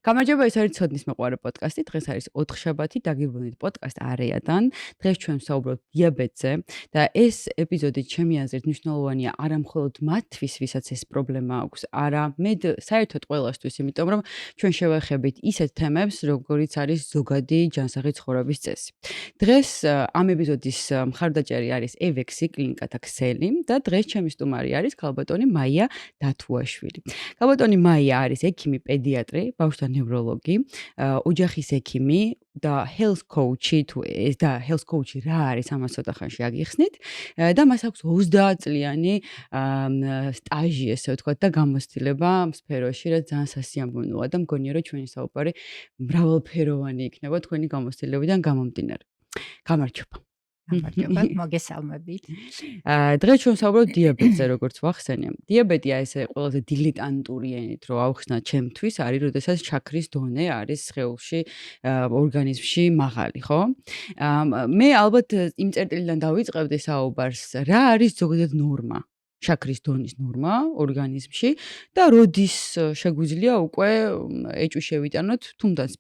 გამარჯობა, ეს არის ცოდნის მოყვარე პოდკასტი. დღეს არის 4 შაბათი, დაგიბრუნდით პოდკასტ არეადან. დღეს ჩვენ ვსაუბრობთ დიაბეტზე და ეს ეპიზოდი ჩემი აზრით მნიშვნელოვანია არა მხოლოდ მათთვის, ვისაც ეს პრობლემა აქვს, არამედ საერთოდ ყველასთვის, იმიტომ რომ ჩვენ შევეხებით ისეთ თემებს, როგორიც არის ზოგადი ჯანსაღი ცხოვრების წესი. დღეს ამ ეპიზოდის მხარდაჭერი არის ევექსი კლინიკათა ქსელი და დღეს ჩემი სტუმარი არის ქალბატონი მაია დათუაშვილი. ქალბატონი მაია არის ექიმი პედიატრი, ბავშვთა ნევროლოგი, ოჯახის ექიმი და health coach-ი თუ ეს და health coach-ი რა არის, ამას ცოტა ხანში აგიხსნით და მას აქვს 30 წლიანი სტაჟი, ესე ვთქვათ, და გამოცდილება ამ სფეროში, რაც ძალიან სასიამოვნოა და მგონია, რომ ჩვენი საუბარი მრავალფეროვანი იქნება თქვენი გამოცდილებიდან გამომდინარე. გამარჯობა. გამარჯობა, მოგესალმებით. დღეს ჩვენ ვსაუბრობთ დიაბეტზე, როგორც ვახსენე. დიაბეტი ესე ყველაზე დილეტანტური ენით რო ავხსნა ჩემთვის, არის, როდესაც შაქრის დონე არის სხეულში, ორგანიზმში მაღალი, ხო? მე ალბათ იმ წერტილიდან დავიწყებდი საუბარს, რა არის ზოგადად ნორმა? შაქრის დონის ნორმა ორგანიზმში და როდის შეგვიძლია უკვე ეჭვი შევიტანოთ თუნდაც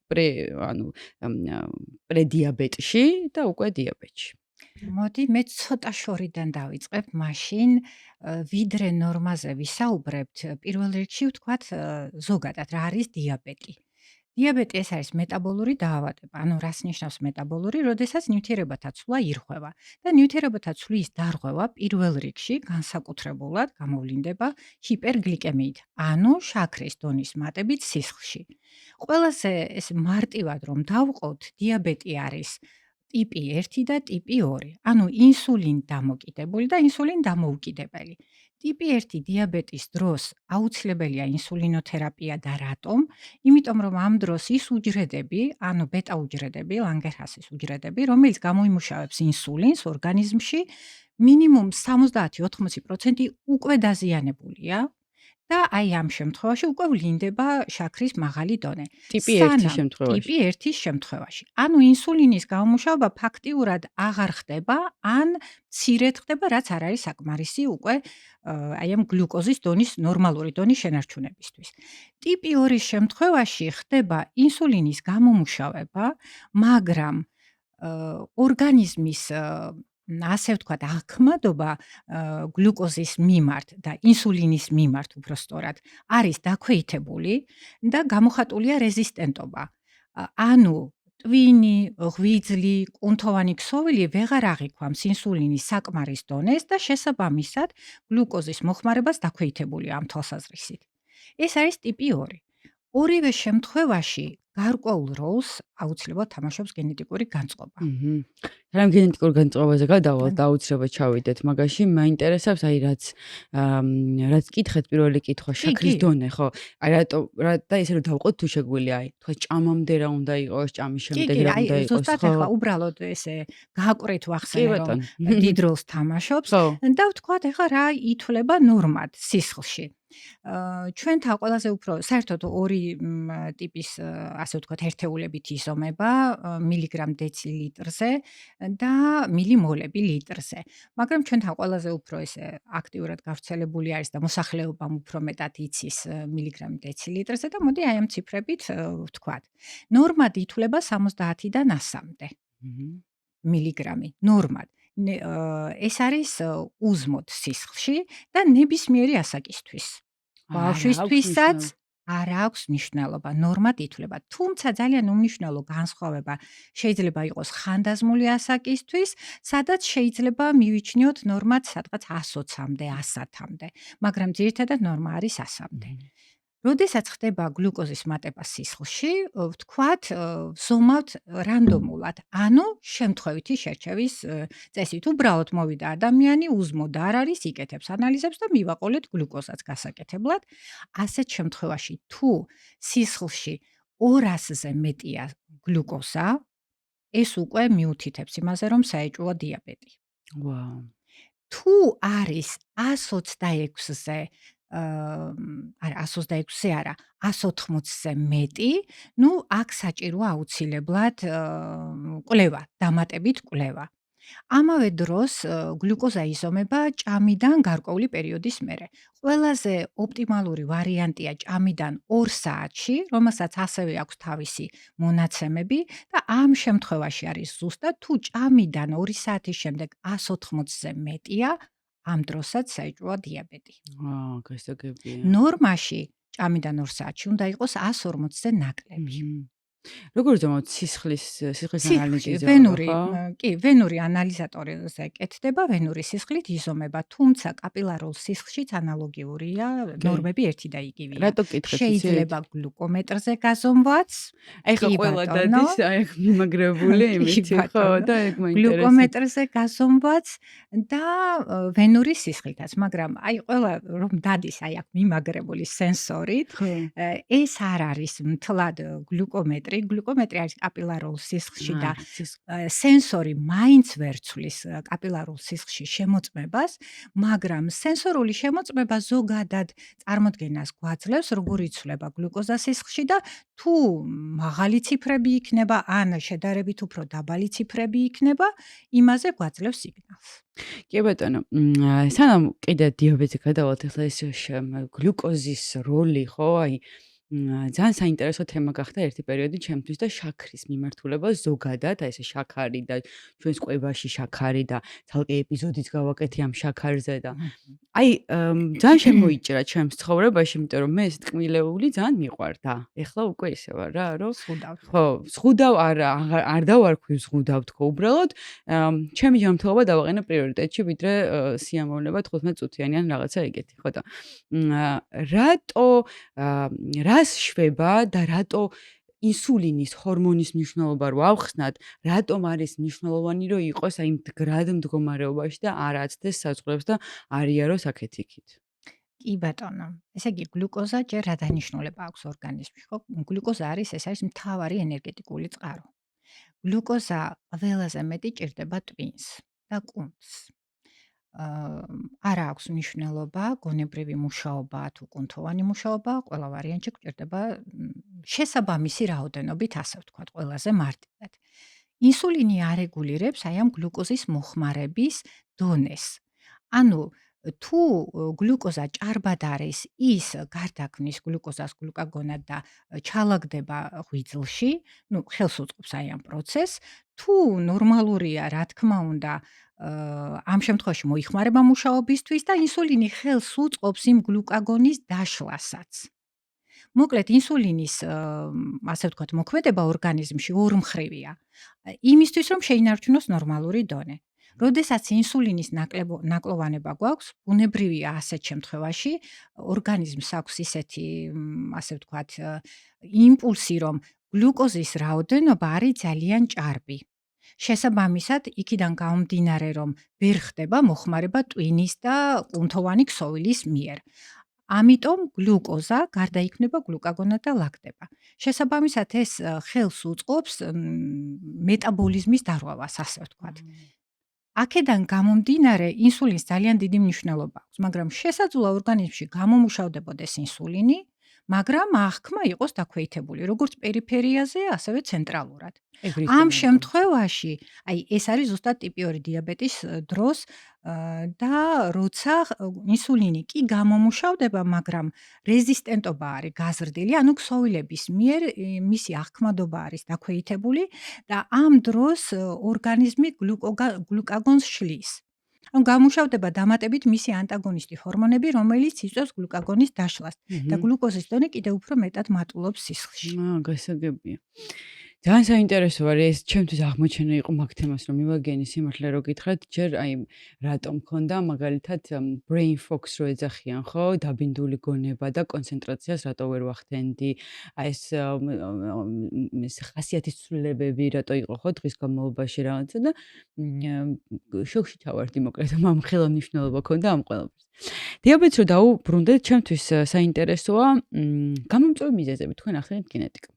პრედიაბეტში და უკვე დიაბეტში. მოდი მე ცოტა შორიდან დავიწყებ, მაშინ ვიდრე ნორმაზე ვისაუბრებთ, პირველ რიგში ვთქვათ ზოგადად რა არის დიაბეტი. დიაბეტი ეს არის მეტაბოლური დაავადება, ანუ რას ნიშნავს მეტაბოლური, როდესაც ნივთიერებათა ცვლა ირღვევა და ნივთიერებათა ცვლის დარღვევა პირველ რიგში განსაკუთრებულად გამოვლინდება ჰიპერგლიკემიით, ანუ შაქრის დონის მატებით სისხლში. ყველაზე ეს მარტივად რომ დავყოთ, დიაბეტი არის ტიპი 1 და ტიპი 2, ანუ ინსულინ დამოკიდებული და ინსულინ დამოუკიდებელი. ტიპი 1 დიაბეტის დროს აუცილებელია ინსულინოთერაპია და რატომ? იმიტომ რომ ამ დროს ის უჯრედები, ანუ ბეტა უჯრედები, ლანგერჰასის უჯრედები, რომელიც გამოიმუშავებს ინსულინს ორგანიზმში, მინიმუმ 70-80% უკვე დაზიანებულია. და აი ამ შემთხვევაში უკვე ვლინდება შაქრის მაღალი დონე. ტიპი 1-ის შემთხვევაში. ტიპი 1-ის შემთხვევაში. ანუ ინსულინის გამომუშავება ფაქტიურად აღარ ხდება, ან მცირედ ხდება, რაც არ არის საკმარისი უკვე აი ამ გლუკოზის დონის ნორმალური დონის შენარჩუნებისთვის. ტიპი 2-ის შემთხვევაში ხდება ინსულინის გამომუშავება, მაგრამ ორგანიზმის ასე ვთქვათ, ახმადობა გლუკოზის მიმართ და ინსულინის მიმართ უბრალოდ არის დაქვეითებული და გამოხატულია რეზისტენტობა. ანუ ტვინი, ღვიძლი, კუნთოვანი ქსოვილი ვეღარ აღიქვამს ინსულინის საკმარის დონეს და შესაბამისად გლუკოზის მოხმარებას დაქვეითებულია ამ თვალსაზრისით. ეს არის ტიპი 2. ორივე შემთხვევაში გარკვეულ როლს აუცილებლად თამაშობს გენეტიკური განწყობა. რამ გენეტიკურ განწყობაზე გადავალთ და აუცილებლად ჩავიდეთ, მაგაში მაინტერესებს აი რაც კითხეთ პირველი კითხვა შაქრის დონე, ხო? აი და ესე რომ დავყოთ თუ შეგვიძლია აი თქვა ჭამამდე რა უნდა იყოს, ჭამის შემდეგ რა უნდა იყოს, ზუსტად ახლა უბრალოდ ესე გააკვრით ვახსენე რომ დიდ როლს თამაშობს და ვთქვათ ახლა რა ითვლება ნორმად სისხლში. ჩვენთან ყველაზე უფრო საერთოდ 2 ტიპის ასე ვთქვათ ერთეულებით იზომება მილიგრამ დეცილიტრზე და მილიმოლები litrზე. მაგრამ ჩვენთან ყველაზე უფრო ესე აქტიურად გავრცელებული არის და მოსახლეობამ უფრო მეტად იცის მილიგრამი დეცილიტრზე და მოდი აი ამ ციფრებით ვთქვათ. ნორმად ითვლება 70-დან 100-მდე. მილიგრამი ნორმად. ეს არის უზმოდ სისხლში და ნებისმიერი ასაკისთვის. ბავშვისთვისაც არ აქვს მნიშვნელობა, ნორმად ითვლება. თუმცა ძალიან უმნიშვნელო განსხვავება შეიძლება იყოს ხანდაზმული ასაკისთვის, სადაც შეიძლება მივიჩნიოთ ნორმად სადღაც 120-მდე, 110-მდე, მაგრამ ძირითადად ნორმა არის 100-მდე. როდესაც ხდება გლუკოზის მატება სისხლში, ვთქვათ, ვზომავთ რანდომულად, ანუ შემთხვევითი შერჩევის წესით. უბრალოდ მოვიდა ადამიანი, უზმოდ არ არის, იკეთებს ანალიზებს და მივაყოლეთ გლუკოზას გასაკეთებლად. ასეთ შემთხვევაში, თუ სისხლში 200-ზე მეტია გლუკოზა, ეს უკვე მიუთითებს იმაზე, რომ საეჭვოა დიაბეტი. ვაუ. თუ არის 126-ზე არა 126-ზე არა 180-ზე მეტი, ნუ აქ საჭიროა აუცილებლად კვლევა, დამატებით კვლევა. ამავე დროს გლუკოზა იზომება ჭამიდან გარკვეული პერიოდის მერე. ყველაზე ოპტიმალური ვარიანტია ჭამიდან 2 საათში, რომელსაც ასევე აქვს თავისი მონაცემები და ამ შემთხვევაში არის ზუსტად თუ ჭამიდან 2 საათის შემდეგ 180-ზე მეტია, ამ დროსაც საჭიროა დიაბეტი. გასაგებია. ნორმაში ჭამიდან 2 საათში უნდა იყოს 140-ზე ნაკლები. როგორ ზომოთ სისხლის ანალიზი ვენური ანალიზატორზე კეთდება, ვენური სისხლით იზომება, თუმცა კაპილარულ სისხლშიც ანალოგიურია, ნორმები ერთი და იგივეა. რატო კითხეთ? შეიძლება გლუკომეტრზე გაზომვაც. ეხლა ყველა დადის, აქ მიმაგრებული იმით, ხო, და ეგ მაინტერესებს. გლუკომეტრზე გაზომვაც და ვენური სისხლითაც, მაგრამ ყველა რომ დადის აქ მიმაგრებული სენსორით, ეს არ არის მთლად გლუკომეტრი არის კაპილარულ სისხლში და სენსორი მაინც ვერ ცვლის კაპილარულ სისხლში შემოწმებას, მაგრამ სენსორული შემოწმება ზოგადად წარმოდგენას გვაძლევს, როგორ იცვლება გლუკოზა სისხლში და თუ მაღალი ციფრები იქნება, ან შედარებით უფრო დაბალი ციფრები იქნება, იმაზე გვაძლევს სიგნალს. კი ბატონო, სანამ კიდე დიაბეტზე გადავალთ, ახლა ეს გლუკოზის როლი, ხო, ძალიან საინტერესო თემა გახდა ერთი პერიოდი ჩემთვის და შაქრის მიმართულება ზოგადად, ეს შაქარი და ჩვენს კვებაში შაქარი და თალკე ეპიზოდიც გავაკეთე ამ შაქარზე და ძალიან შემოიჭრა ჩემს ცხოვრებაში, იმიტომ რომ მე ეს ტკბილეული ძალიან მიყვარდა. ეხლა უკვე ისე ვარ რა, რომ ხო, ზღუდავ არ დავარქვი ზღუდავ თქო, უბრალოდ ჩემი ჯანმრთელობა დავაყენე პრიორიტეტში, ვიდრე სიამოვნება 15 წუთიანი ან რაღაცა ეგეთი, ხო და რას შვება და რატო ინსულინის ჰორმონის მნიშვნელობა რო ავხსნათ, რატომ არის მნიშვნელოვანი რომ იყოს აი მდგრად მდგომარეობაში და არ აცდეს საზღვრებს და არ იაროს აქეთ-იქით. კი ბატონო, ესე იგი გლუკოზა ჯერ რა დანიშნულება აქვს ორგანიზმში, ხო? გლუკოზა არის მთავარი ენერგეტიკული წყარო. გლუკოზა ყველაზე მეტი ჭირდება ტვინს და კუნთს. არ აქვს მნიშვნელობა გონებრივი მუშაობა თუ კუნთოვანი მუშაობა, ყველა ვარიანტში გვჭირდება შესაბამისი რაოდენობით, ასე ვთქვათ, ყველაზე მარტივად. ინსულინი არეგულირებს აი ამ გლუკოზის მოხმარების დონეს. ანუ თუ გლუკოზა ჭარბად არის, ის გარდაქმნის გლუკოზას გლუკაგონად და ჩალაგდება ღვიძლში, ხელს უწყობს აი ამ პროცესს. თუ ნორმალურია, რა თქმა უნდა, ამ შემთხვევაში მოიხმარება მუშაობისთვის და ინსულინი ხელს უწყობს იმ გლუკაგონის დაშლასაც. მოკლედ ინსულინის, ასე ვთქვათ, მოქმედება ორგანიზმში ორმხრივია. იმისთვის რომ შეინარჩუნოს ნორმალური დონე. როდესაც ინსულინის ნაკლოვანება გვაქვს, ბუნებრივია ასეთ შემთხვევაში ორგანიზმს აქვს ისეთი, ასე ვთქვათ, იმპულსი, რომ გლუკოზის რაოდენობა არის ძალიან ჭარბი. შესაბამისად, იქიდან გამომდინარე, რომ ვერ ხდება მოხმარება ტვინის და კუნთოვანი ქსოვილის მიერ. ამიტომ გლუკოზა გარდაიქმნება გლუკაგონად და ლაგდება. შესაბამისად, ეს ხელს უწყობს მეტაბოლიზმის დარღვევას, ასე ვთქვათ. აქედან გამომდინარე, ინსულინს ძალიან დიდი მნიშვნელობა აქვს, მაგრამ შესაძლოა ორგანიზმში გამომუშავდებოდეს ინსულინი, მაგრამ აღქმა იყოს დაქვეითებული, როგორც პერიფერიაზე, ასევე ცენტრალურად. ამ შემთხვევაში, ეს არის ზუსტად ტიპი 2 დიაბეტის დროს და როცა ინსულინი კი გამომუშავდება, მაგრამ რეზისტენტობა არის გაზრდილი, ანუ ქსოვილების მიერ მისი აღქმადობა არის დაქვეითებული და ამ დროს ორგანიზმი გლუკაგონს შლის. ანუ გამუშავდება დამატებით მისი ანტაგონისტი ჰორმონები, რომელიც იწვევს გლუკაგონის დაშლას და გლუკოზის დონე კიდევ უფრო მეტად მატულობს სისხლში. გასაგებია. ძალიან საინტერესო არის ეს ჩემთვის აღმოჩენა იყო მაგ თემას რომ მივაგენი სიმართლე რო გითხრათ, ჯერ რატომ მქონდა მაგალითად brain fogs რო ეძახიან, ხო, დაბინდული გონება და კონცენტრაციას რატო ვერ ვახდენდი, ეს ხასიათის ცვლილებები რატო იყო, ხო, დღის განმავლობაში რაღაცა და შოკში ჩავარდი მოკლედ ამ ხელა მნიშვნელობა ქონდა ამ ყველაფერს. დიაბეტს რო დაუბრუნდეთ, ჩემთვის საინტერესოა გამომწვევი მიზეზები, თქვენ ახსენეთ გენეტიკა.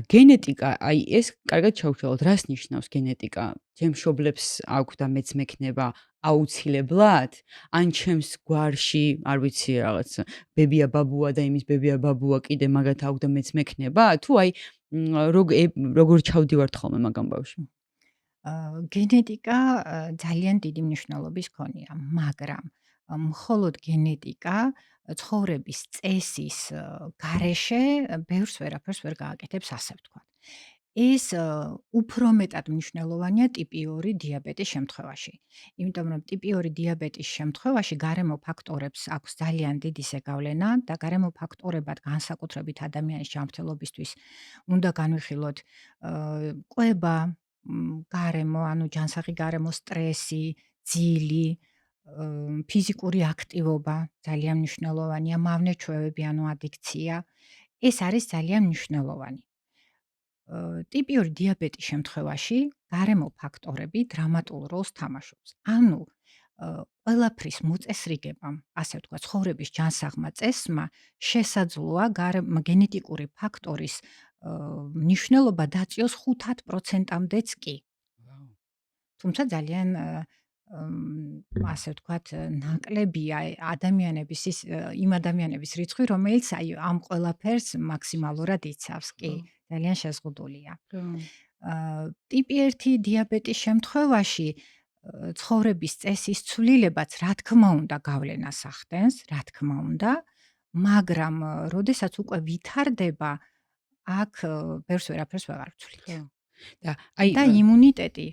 გენეტიკა, ეს კარგად ჩავშალოთ, რას ნიშნავს გენეტიკა? ჩემშობლებს აქვს და მეც მექნება აუცილებლად? ან ჩემს გვარში, არ ვიცი, რაღაც ბებია ბაბუა და იმის ბებია ბაბუა კიდე მაგათ აქვს და მეც მექნება? თუ როგორ ჩავდივართ ხოლმე მაგ ამბავში? გენეტიკა ძალიან დიდი მნიშვნელობის ქონია, მაგრამ მხოლოდ გენეტიკა ცხოვრების წესის გარეშე ბევრს ვერაფერს ვერ გააკეთებს, ასე ვთქვათ. ეს უფრო მეტად მნიშვნელოვანია ტიპი 2 დიაბეტის შემთხვევაში. იმიტომ რომ ტიპი 2 დიაბეტის შემთხვევაში გარემო ფაქტორებს აქვს ძალიან დიდი ზეგავლენა და გარემო ფაქტორებად განსაკუთრებით ადამიანის ჯანმრთელობისთვის უნდა განვიხილოთ კვება, გარემო, ანუ ჯანსაღი გარემო, სტრესი, ძილი, ფიზიკური აქტივობა ძალიან მნიშვნელოვანია, მავნე-ჩვევები, ანუ ადიქცია. ეს არის ძალიან მნიშვნელოვანი. ტიპი 2 დიაბეტის შემთხვევაში გარემო ფაქტორები დრამატულ როლს თამაშობს. ანუ ყველაფრის მოწესრიგებამ, ასე ვთქვათ, ცხოვრების ჯანსაღმა წესმა შესაძლოა გენეტიკური ფაქტორის მნიშვნელობა დაწიოს 5%-მდეც კი. თუმცა ძალიან ასე ვთქვათ, ნაკლებია იმ ადამიანების რიცხვი, რომელიც ამ ყველაფერს მაქსიმალურად იცავს, კი, ძალიან შეზღუდულია. ტიპი 1 დიაბეტის შემთხვევაში ცხოვრების წესის ცვლილებაც, რა თქმა უნდა, გავლენას ახდენს, რა თქმა უნდა, მაგრამ როდესაც უკვე ვითარდება, აქ ბევრს ვერაფერს ვეღარ ვცვლით. და იმუნიტეტი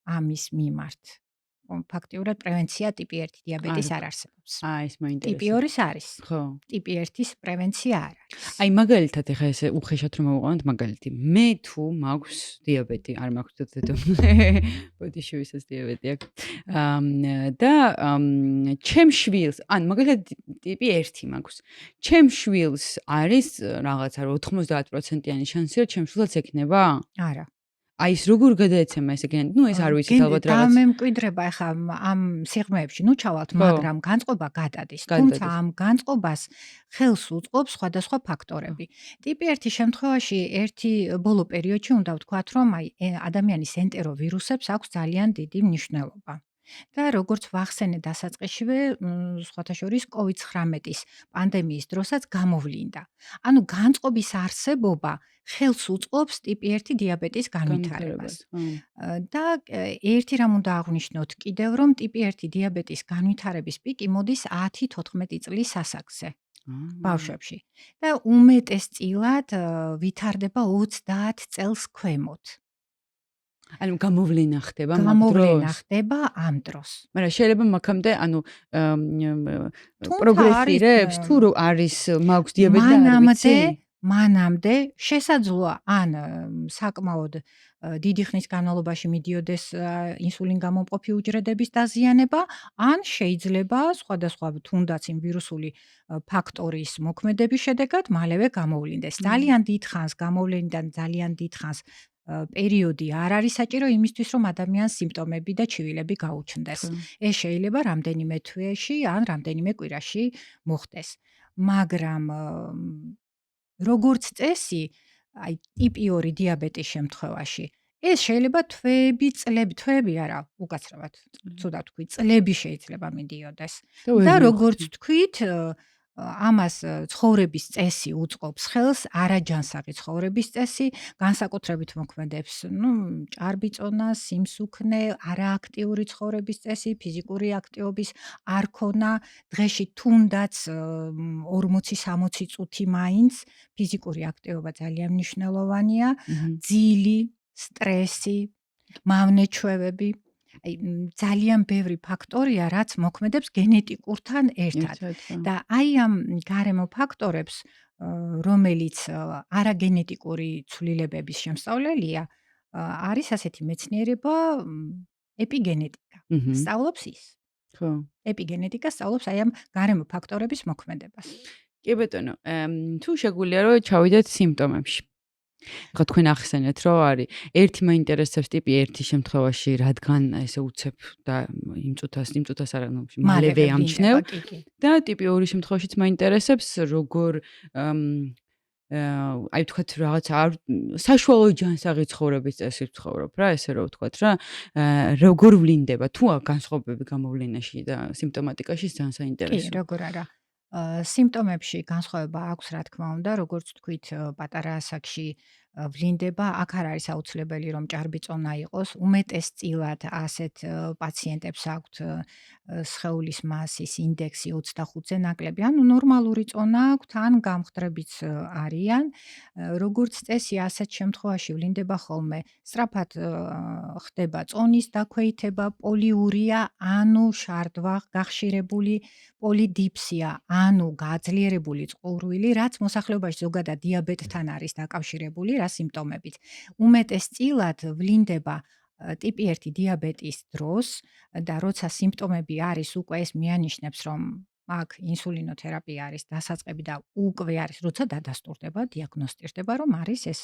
ამის მიმართ. ფაქტიურად პრევენცია ტიპი 1 დიაბეტის არ არსებობს. ეს მაინტერესებს. ტიპი 2-ის არის. ხო. ტიპი 1-ის პრევენცია არ არის. მაგალითად ეხა ესე უხეშად რომ მოვუყავთ მაგალითი. მე თუ მაქვს დიაბეტი, არ მაქვს დედო. ბოდიშვილს დიაბეტი აქვს. და ჩემ შვილს, მაგალითად ტიპი 1 მაქვს. ჩემ შვილს არის რაღაცა 90%-იანი შანსი, რომ ჩემ შვილს ექნება? არა. ის როგორ გადაეცემა ესე გენეტიკა? ეს არ ვიცით ალბათ რაღაც. და მე მკვიდრება ახლა ამ სიღრმეებში ჩავალთ, მაგრამ განწყობა გადადის. თუმცა ამ განწყობას ხელს უწყობს სხვადასხვა ფაქტორები. ტიპი 1 შემთხვევაში ერთი ბოლო პერიოდში უნდა ვთქვათ, რომ ადამიანის ენტეროვირუსებს აქვს ძალიან დიდი მნიშვნელობა. და როგორც ვახსენე დასაწყისშივე, სხვათა შორის COVID-19 პანდემიის დროსაც გამოვლინდა. ანუ განწყობის არსებობა ხელს უწყობს ტიპი 1 დიაბეტის განვითარებას. და ერთი რამ უნდა აღვნიშნოთ კიდევ, რომ ტიპი 1 დიაბეტის განვითარების პიკი მოდის 10-14 წლის ასაკზე. ბავშვებში. და უმეტესწილად ვითარდება 30 წელს ქვემოთ. ანუ გამოვლენა ხდება ამ დროს. მაგრამ შეიძლება მაგამდე პროგრესირებს თუ არის მაქვს დიაბეტი და არ ვიცი. მანამდე შესაძლოა ან საკმაოდ დიდი ხნის განმავლობაში მიდიოდეს ინსულინ გამომყოფი უჯრედების დაზიანება, ან შეიძლება სხვადასხვა თუნდაც იმ ვირუსული ფაქტორის მოქმედების შედეგად მალევე გამოვლინდეს. ძალიან დიდ ხანს გამოვლენიდან ძალიან დიდ ხანს პერიოდი არ არის საჭირო იმისთვის, რომ ადამიანს სიმპტომები და ჩივილები გაუჩნდეს. ეს შეიძლება რამდენიმე თვეში ან რამდენიმე კვირაში მოხდეს. მაგრამ როგორც წესი, ტიპი 2 დიაბეტის შემთხვევაში, ეს შეიძლება თვეები არა, უკაცრავად, ცუდად ვთქვი, წლები შეიძლება მიდიოდეს. და როგორც ვთქვით, ამას ცხოვრების წესი უწყობს ხელს, არაჯანსაღი ცხოვრების წესი, განსაკუთრებით მოქმედებს, ჭარბი წონა, სიმსუქნე, არააქტიური ცხოვრების წესი, ფიზიკური აქტივობის არ ქონა, დღეში თუნდაც 40-60 წუთი მაინც ფიზიკური აქტივობა ძალიან მნიშვნელოვანია, ძილი, სტრესი, მავნე-ჩვევები. ძალიან ბევრი ფაქტორია, რაც მოქმედებს გენეტიკურთან ერთად. და ამ გარემო ფაქტორებს, რომელიც არაგენეტიკური ცვლილებების შემსწავლელია, არის ასეთი მეცნიერება ეპიგენეტიკა. სწავლობს ის. ხო. ეპიგენეტიკა სწავლობს ამ გარემო ფაქტორების მოქმედებას. კი ბატონო, თუ შეგვიძლია რომ ჩავიდეთ სიმპტომებში. ხო თქვენ ახსენეთ რომ არის ერთი მაინტერესებს ტიპი 1 შემთხვევაში რადგან ესე უცებ და იმ წუთას არა მალევე ამჩნევ და ტიპი 2 შემთხვევაშიც მაინტერესებს როგორ ვთქვათ რაღაც საშუალო ჯანსაღი ცხოვრების წესით ვცხოვრობ რა ესე რომ ვთქვათ რა როგორ ვლინდება თუ განსხვავებები გამოვლენაში და სიმპტომატიკაში ძალიან საინტერესოა. კი, როგორ არა. სიმპტომებში განსხვავება აქვს, რა თქმა უნდა, როგორც თქვით, პატარა ასაკში ვლინდება, აქ არ არის აუცილებელი რომ ჭარბი-წონა იყოს, უმეტესწილად ასეთ პაციენტებს აქვთ სხეულის მასის ინდექსი 25-ზე ნაკლები, ანუ ნორმალური წონა აქვთ, ან გამხდრებიც არიან. როგორც წესი, ასეთ შემთხვევაში ვლინდება ხოლმე სწრაფად ხდება წონის დაქვეითება, პოლიურია, ანუ შარდვა, გახშირებული პოლიდიფსია, ანუ გაძლიერებული წყურვილი, რაც მოსახლეობაში ზოგადად დიაბეტთან არის დაკავშირებული, რა სიმპტომებით. უმეტესწილად ვლინდება ტიპი 1 დიაბეტის დროს და როცა სიმპტომები არის, უკვე ეს მიანიშნებს, რომ აქ ინსულინოთერაპია არის დასაწყები და უკვე არის, როცა დადასტურდება, დიაგნოსტირდება, რომ არის ეს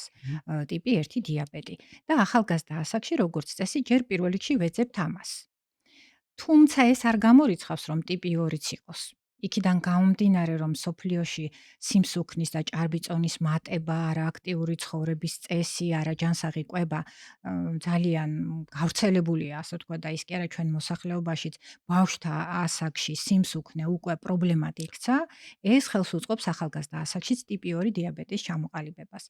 ტიპი 1 დიაბეტი. და ახალგაზრდა ასაკში, როგორც წესი, ჯერ პირველ რიგში ვეძებთ ამას. თუმცა ეს არ გამორიცხავს, რომ ტიპი 2-იც იყოს. იქიდან გამომდინარე, რომ სოფლიოში სიმსუქნის და ჭარბი-წონის მატება, არა აქტიური ცხოვრების წესი, არა ჯანსაღი კვება ძალიან გავრცელებულია, ასე ვთქვათ, და ის კი არა ჩვენ მოსახლეობაშიც ბავშვთა ასაკში სიმსუქნე უკვე პრობლემად იქცა, ეს ხელს უწყობს ახალგაზრდა ასაკშიც ტიპი 2 დიაბეტის ჩამოყალიბებას.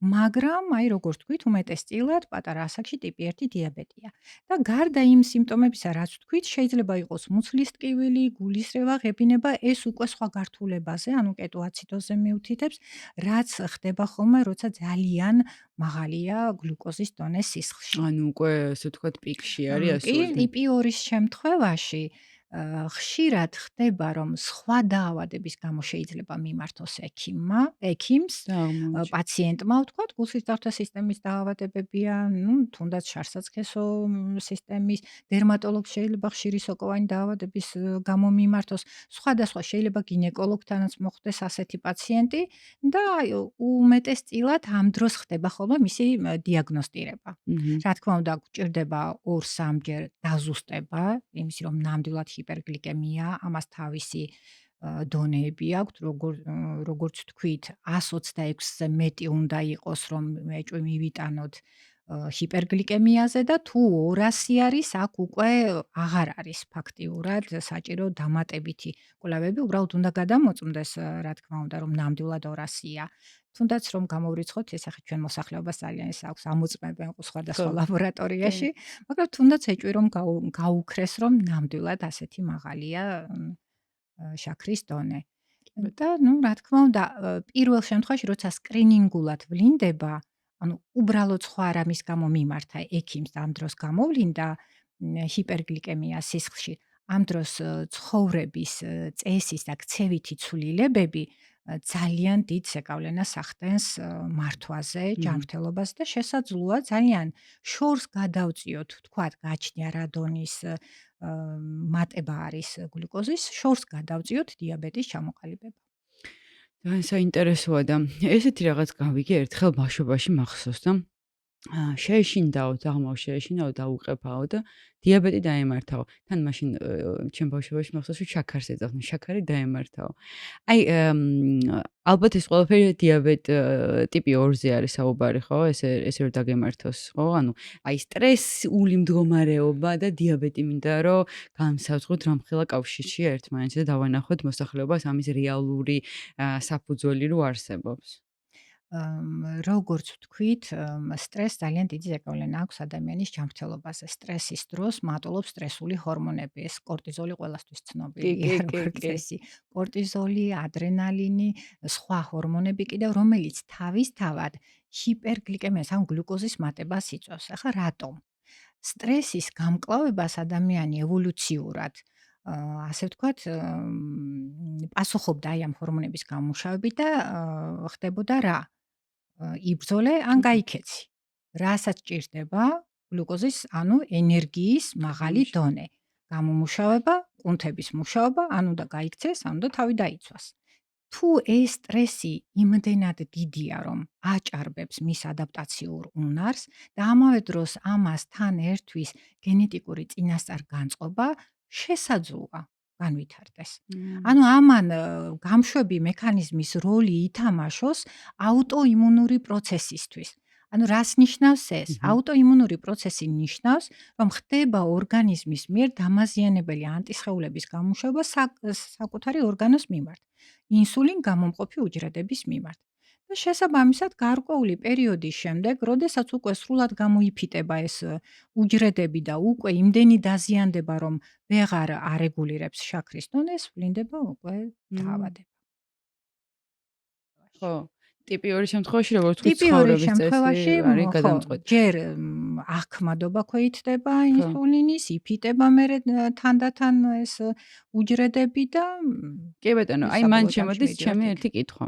მაგრამ, როგორც ვთქვით, უმეტესწილად პატარა ასაკში ტიპი 1 დიაბეტია. და გარდა იმ სიმპტომებისა, რაც ვთქვით, შეიძლება იყოს მუცლის ტკივილი, გულისრევა, ღებინება, ეს უკვე სხვა გართულებაზე, ანუ კეტოაციდოზზე მიუთითებს, რაც ხდება ხოლმე, როცა ძალიან მაღალია გლუკოზის დონე სისხლში. ანუ უკვე ესე ვთქვათ პიკში არის კი, ასული. ტიპი 2-ის შემთხვევაში ხშირად ხდება, რომ სხვა დაავადების გამო შეიძლება მიმართოს ექიმს, პაციენტმა, ვთქვათ, გულსისდაღვთა სისტემის დაავადებებია, თუნდაც შარსაწყისო სისტემის, დერმატოლოგს შეიძლება ხშირი სოკოვანი დაავადების გამო მიმართოს, სხვადასხვა შეიძლება გინეკოლოგთანაც მოხდეს ასეთი პაციენტი და უმეტესწილად ამ დროს ხდება ხოლმე მისი დიაგნოსტირება. რა თქმა უნდა, გვჭირდება 2-3ჯერ დაზუსტება, იმის რომ ნამდვილად ჰიპერგლიკემია, ამას თავისი დონეები აქვს, როგორც ვთქვით, 126-ზე მეტი უნდა იყოს, რომ ეჭვი მივიტანოთ ჰიპერგლიკემიაზე და თუ 200 არის, აქ უკვე აღარ არის ფაქტიურად საჭირო დამატებითი კვლევები, უბრალოდ უნდა გადამოწმდეს, რა თქმა უნდა, რომ ნამდვილად 200-ია. თუნდაც რომ გამოვრიცხოთ, ეს ახლა ჩვენ მოსახლეობას ძალიან ის აქვს, ამოწმებენ სხვადასხვა ლაბორატორიაში, მაგრამ თუნდაც ეჭვი რომ გაუქრეს, რომ ნამდვილად ასეთი მაღალია შაქრის დონე. და რა თქმა უნდა, პირველ შემთხვევაში, როცა სკრინინგულად ვლინდება, ანუ უბრალოდ სხვა რამის გამო მიმართა ექიმს და ამ დროს გამოვლინდა ჰიპერგლიკემია სისხლში, ამ დროს ცხოვრების წესის და ქცევითი ცვლილებები ძალიან დიდ ზეგავლენას ახდენს მართვაზე, ჯანმრთელობას და შესაძლოა ძალიან შორს გადავწიოთ, ვთქვათ, გაჩნია რადონის მატება არის გლუკოზის, შორს გადავწიოთ დიაბეტის ჩამოყალიბება. ძალიან საინტერესოა და ესეთი რაღაც გავიგე ერთხელ ბავშვობაში მახსოვს და შეეშინდაო, შეეშინაო და უყეფაო და დიაბეტი დაემართაო. თან მაშინ ჩემ ბავშვობაში მახსოვს, რომ შაქარს ეძახდნენ, შაქარი დაემართაო. აი, ალბათ ეს ყველაფერი დიაბეტ ტიპი 2-ზე არის საუბარი, ხო? ესე რომ დაგემართოს, ხო? ანუ აი სტრესული მდგომარეობა და დიაბეტი მინდა რომ განსაზღვროთ რამხელა კავშირშია ერთმანეთზე და დავანახოთ მოსახლეობას ამის რეალური საფუძველი რო არსებობს. როგორც ვთქვით, სტრესს ძალიან დიდი ზეგავლენა აქვს ადამიანის ჯანმრთელობაზე. სტრესის დროს მატულობს სტრესული ჰორმონები, ეს კორტიზოლი ყველასთვის ცნობილია, როგორც წესი. კორტიზოლი, ადრენალინი, სხვა ჰორმონები კიდევ, რომელიც თავისთავად ჰიპერგლიკემიას, ან გლუკოზის მატებას იწვევს. ახლა რატომ? სტრესის გამკლავებას ადამიანი ევოლუციურად ასე ვთქვათ, პასუხობდა ამ ჰორმონების გამომუშავებით და ხდებოდა რა? იბრძოლე ან გაიქეცი. რასაც ჭირდება გლუკოზის, ანუ ენერგიის მაღალი დონე. გამომუშავება, კუნთების მუშაობა, ან უნდა გაიქცეს, ან უნდა თავი დაიცვას. თუ ეს სტრესი იმდენად დიდია, რომ აჭარბებს მის ადაპტაციურ უნარს და ამავე დროს ამას თან ერთვის გენეტიკური წინასწარ-განწყობა, შესაძლოა განვითარდეს. ანუ ამან გამშვები მექანიზმის როლი ითამაშოს აუტოიმუნური პროცესისთვის. ანუ რას ნიშნავს ეს? აუტოიმუნური პროცესი ნიშნავს, რომ ხდება ორგანიზმის მიერ დამაზიანებელი ანტისხეულების გამუშავება საკუთარი ორგანოს მიმართ, ინსულინ გამომყოფი უჯრედების მიმართ. და შესაბამისად გარკვეული პერიოდის შემდეგ, როდესაც უკვე სრულად გამოიფიტება ეს უჯრედები და უკვე იმდენი დაზიანდება, რომ ვეღარ არეგულირებს შაქრის დონეს, ვლინდება უკვე დაავადება. ხო. ტიპი 2 შემთხვევაში როგორც თქვი ტიპი 2 ცხოვრების წესი შემთხვევაში არის გადამწყვეტი. ჯერ აღქმადობა ქვეითდება ინსულინის, იფიტება მერე თანდათან ეს უჯრედები და კი ბატონო, აი მან შემოდის ჩემი ერთი კითხვა.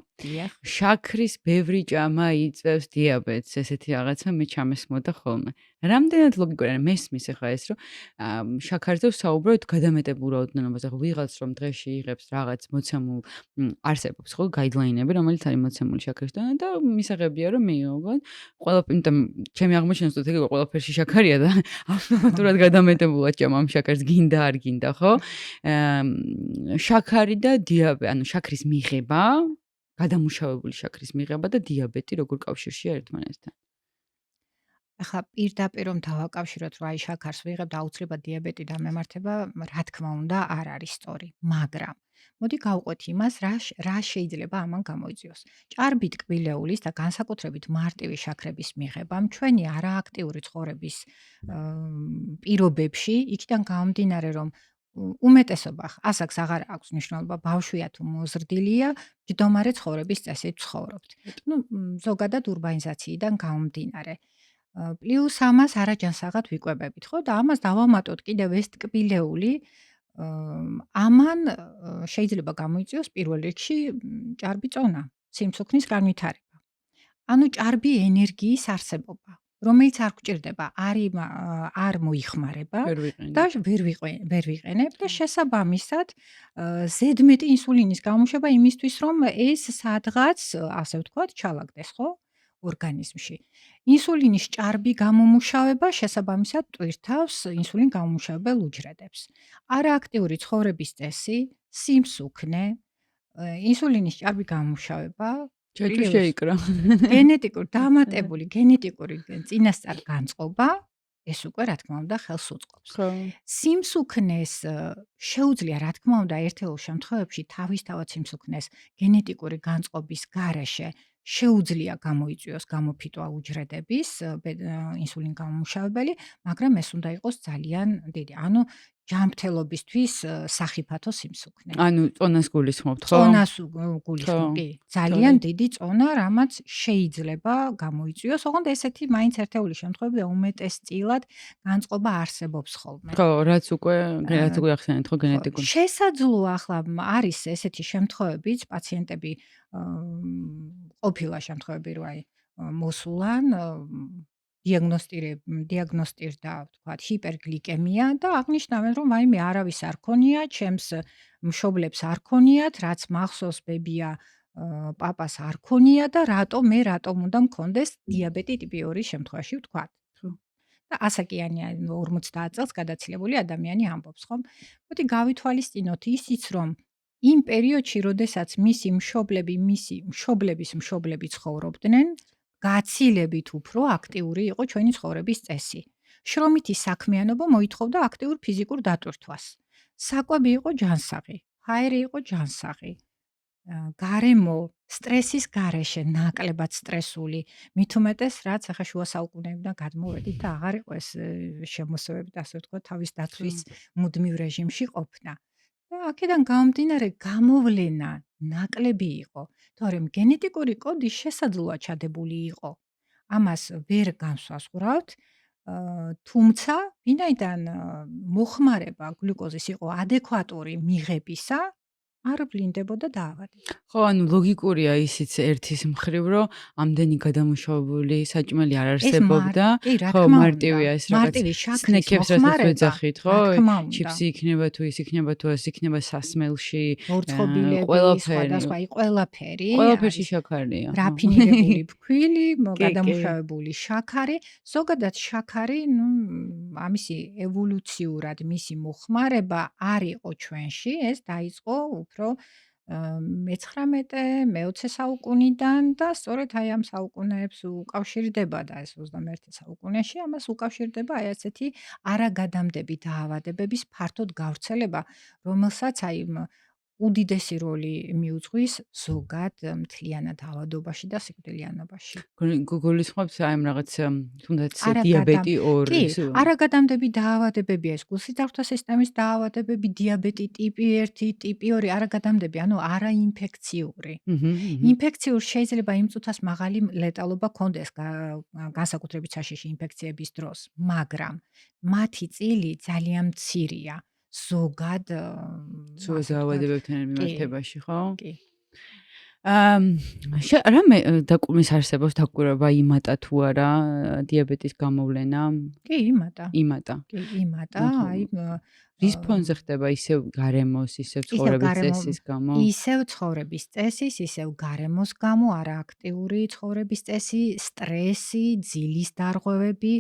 შაქრის ბევრი ჭამა იწვევს დიაბეტს, ესეთი რაღაცა მე ჩამესმოდა ხოლმე. რამდენად ლოგიკურია, მესმის ახლა ეს, რომ შაქარზე ვსაუბრობთ გადამეტებულ რაოდენობაზე, ხო ვიღაც რომ დღეში იღებს რაღაც მოცემულ არსებობს ხო გაიდლაინები, რომელიც არის მოცემული შაქრის დონე და მისაღებია რომ მიიღოთ. იმიტომ ჩემი აღმოჩენა ზუსტად ეგ ყველაფერში შაქარია და ავტომატურად გადამეტებულად ჭამ შაქარს გინდა არ გინდა, ხო? შაქარი და დიაბეტი, ანუ შაქრის მიღება, გადამუშავებული შაქრის მიღება და დიაბეტი როგორ კავშირშია ერთმანეთთან? ახლა პირდაპირ რომ დავაკავშიროთ, რომ აი შაქარს ვიღებ და აუცილებლად დიაბეტი დამემართება, რა თქმა უნდა, არ არის სწორი, მაგრამ მოდი გავყვეთ იმას, რა შეიძლება ამან გამოიწვიოს. ჭარბი ტკბილეულის და განსაკუთრებით მარტივი შაქრების მიღებამ ჩვენი არააქტიური ცხოვრების პირობებში, იქიდან გამომდინარე, რომ უმეტესობა ასაკს აღარ აქვს მნიშვნელობა, ბავშვია თუ მოზრდილია, მჯდომარე ცხოვრების წესით ცხოვრობთ. ზოგადად ურბანიზაციიდან გამომდინარე. პლუს ამას არაჯანსაღად ვიკვებებით, ხო? და ამას დავამატოთ კიდევ ეს ტკბილეული, ამან შეიძლება გამოიწვიოს პირველ რიგში ჭარბი წონა, სიმსუქნის განვითარება. ანუ ჭარბი ენერგიის არსებობა, რომელიც არ გვჭირდება, არ მოიხმარება და ვერ ვიყენებ და შესაბამისად ზედმეტი ინსულინის გამოშვება იმისთვის, რომ ეს სადღაც, ასე ვთქვათ, ჩალაგდეს, ხო? ორგანიზმში. ინსულინის ჭარბი გამომუშავება შესაბამისად ტვირთავს ინსულინ გამომუშავებელ უჯრედებს. არააქტიური ცხოვრების წესი, სიმსუქნე, ინსულინის ჭარბი გამომუშავება, შეიკრა. გენეტიკურ დამატებული გენეტიკური წინასწარ განწყობა, ეს უკვე რა თქმა უნდა ხელს უწყობს. სიმსუქნეს შეუძლია რა თქმა უნდა ერთეულ შემთხვევებში თავისთავად სიმსუქნეს გენეტიკური განწყობის გარეშე შეუძლია გამოიწვიოს გამოფიტვა უჯრედების ინსულინ გამომუშავებელი, მაგრამ ეს უნდა იყოს ძალიან დიდი. ანუ ჯანმრთელობისთვის სახიფათო სიმსუქნე. ანუ წონას გულისხმობთ, ხო? წონას გულისხმობ, კი. ძალიან დიდი წონა, რამაც შეიძლება გამოიწვიოს, ოღონდ ესეთი მაინც ერთეული შემთხვევები უმეტესწილად განწყობა არსებობს ხოლმე. ხო, რაც უკვე ახსენეთ, ხო, გენეტიკური. შესაძლოა ახლა არის ესეთი შემთხვევებიც, პაციენტები ყოფილა შემთხვევები, რომ აი მოსულან დიაგნოსტირდა, ვთქვათ, ჰიპერგლიკემია და აღნიშნავენ, რომ ვაიმე არავის არ ქონია, ჩემს მშობლებს არ ქონიათ, რაც მახსოვს ბებია პაპას არ ქონია და რატომ უნდა მქონდეს დიაბეტი ტიპი 2 შემთხვევაში, ვთქვათ. და ასაკიანია 50 წელს გადაცილებული ადამიანი ამბობს, ხო? მოდი გავითვალისწინოთ ისიც, რომ იმ პერიოდში, როდესაც მისი მშობლების მშობლები ცხოვრობდნენ, გაცილებით უფრო აქტიური იყო ჩვენი ცხოვრების წესი. შრომითი საქმიანობა მოითხოვდა აქტიურ ფიზიკურ დატვირთვას. საკვები იყო ჯანსაღი, ჰაერი იყო ჯანსაღი. გარემო სტრესის გარეშე ნაკლებად სტრესული, მით უმეტეს რაც ახლა შუა საუკუნეებიდან გადმოვედით და აღარ იყო ეს შემოსევები და ასე ვთქვათ, თავის დაცვის მუდმივ რეჟიმში ყოფნა. და აქედან გამომდინარე გამოვლენა ნაკლები იყო, თორემ გენეტიკური კოდი შესაძლოა ჩადებული იყო. ამას ვერ განსვასყურავთ, თუმცა ვინაიდან მოხმარება გლუკოზის იყო ადეკვატური მიღებისა, არ ვლინდებოდა დაავადება. ხო, ანუ ლოგიკურია ისიც ერთის მხრივ, რომ ამდენი გადამუშავებული საჭმელი არ არსებობდა. ხო, მარტივია ეს რაღაც სნეკებს რასაც ვეძახით, ხო? ჩიფსი იქნება თუ ის იქნება თუ ეს იქნება სასმელში, ყველაფერი. ყველაფერში შაქარია. რაფინირებული ფქვილი, გადამუშავებული შაქარი, ზოგადად შაქარი, ამისი ევოლუციურად მისი მოხმარება არ იყო ჩვენში, ეს დაიწყო უფრო მე-19, მე-20 საუკუნიდან და სწორედ აი ამ საუკუნეებს უკავშირდება და ეს 21 საუკუნეში ამას უკავშირდება აი ასეთი არაგადამდები დაავადებების ფართოდ გავრცელება, რომელსაც აი უდიდესი როლი მიუძღვის ზოგად მთლიანად ავადობაში და სიკვდილიანობაში. გულისხმობთ აი ამ რაღაც თუნდაც არაგადამ დიაბეტი კი, 2 არაგადამდები დაავადებებია ეს გულსიძახთა სისტემის დაავადებები, დიაბეტი ტიპი 1, ტიპი 2, არაგადამდები, ანუ არაინფექციური. ინფექციურ შეიძლება იმ წუთას მაღალი ლეტალობა ქონდეს განსაკუთრებით საშიში ინფექციების დროს, მაგრამ მათი წილი ძალიან მცირეა. ზოგად დაავადებებთან მიმართებაში, ხო? კი. რამე დაკუმის არსებობს დაკვირვება იმატა თუ არა დიაბეტის გამოვლენა? კი, იმატა. იმატა. კი, იმატა, აი რის ფონზე ხდება ისევ გარემოს, ისევ ცხოვრების წესის გამო? ისევ ცხოვრების წესის, ისევ გარემოს გამო, არააქტიური ცხოვრების წესი, სტრესი, ძილის დარღვევები,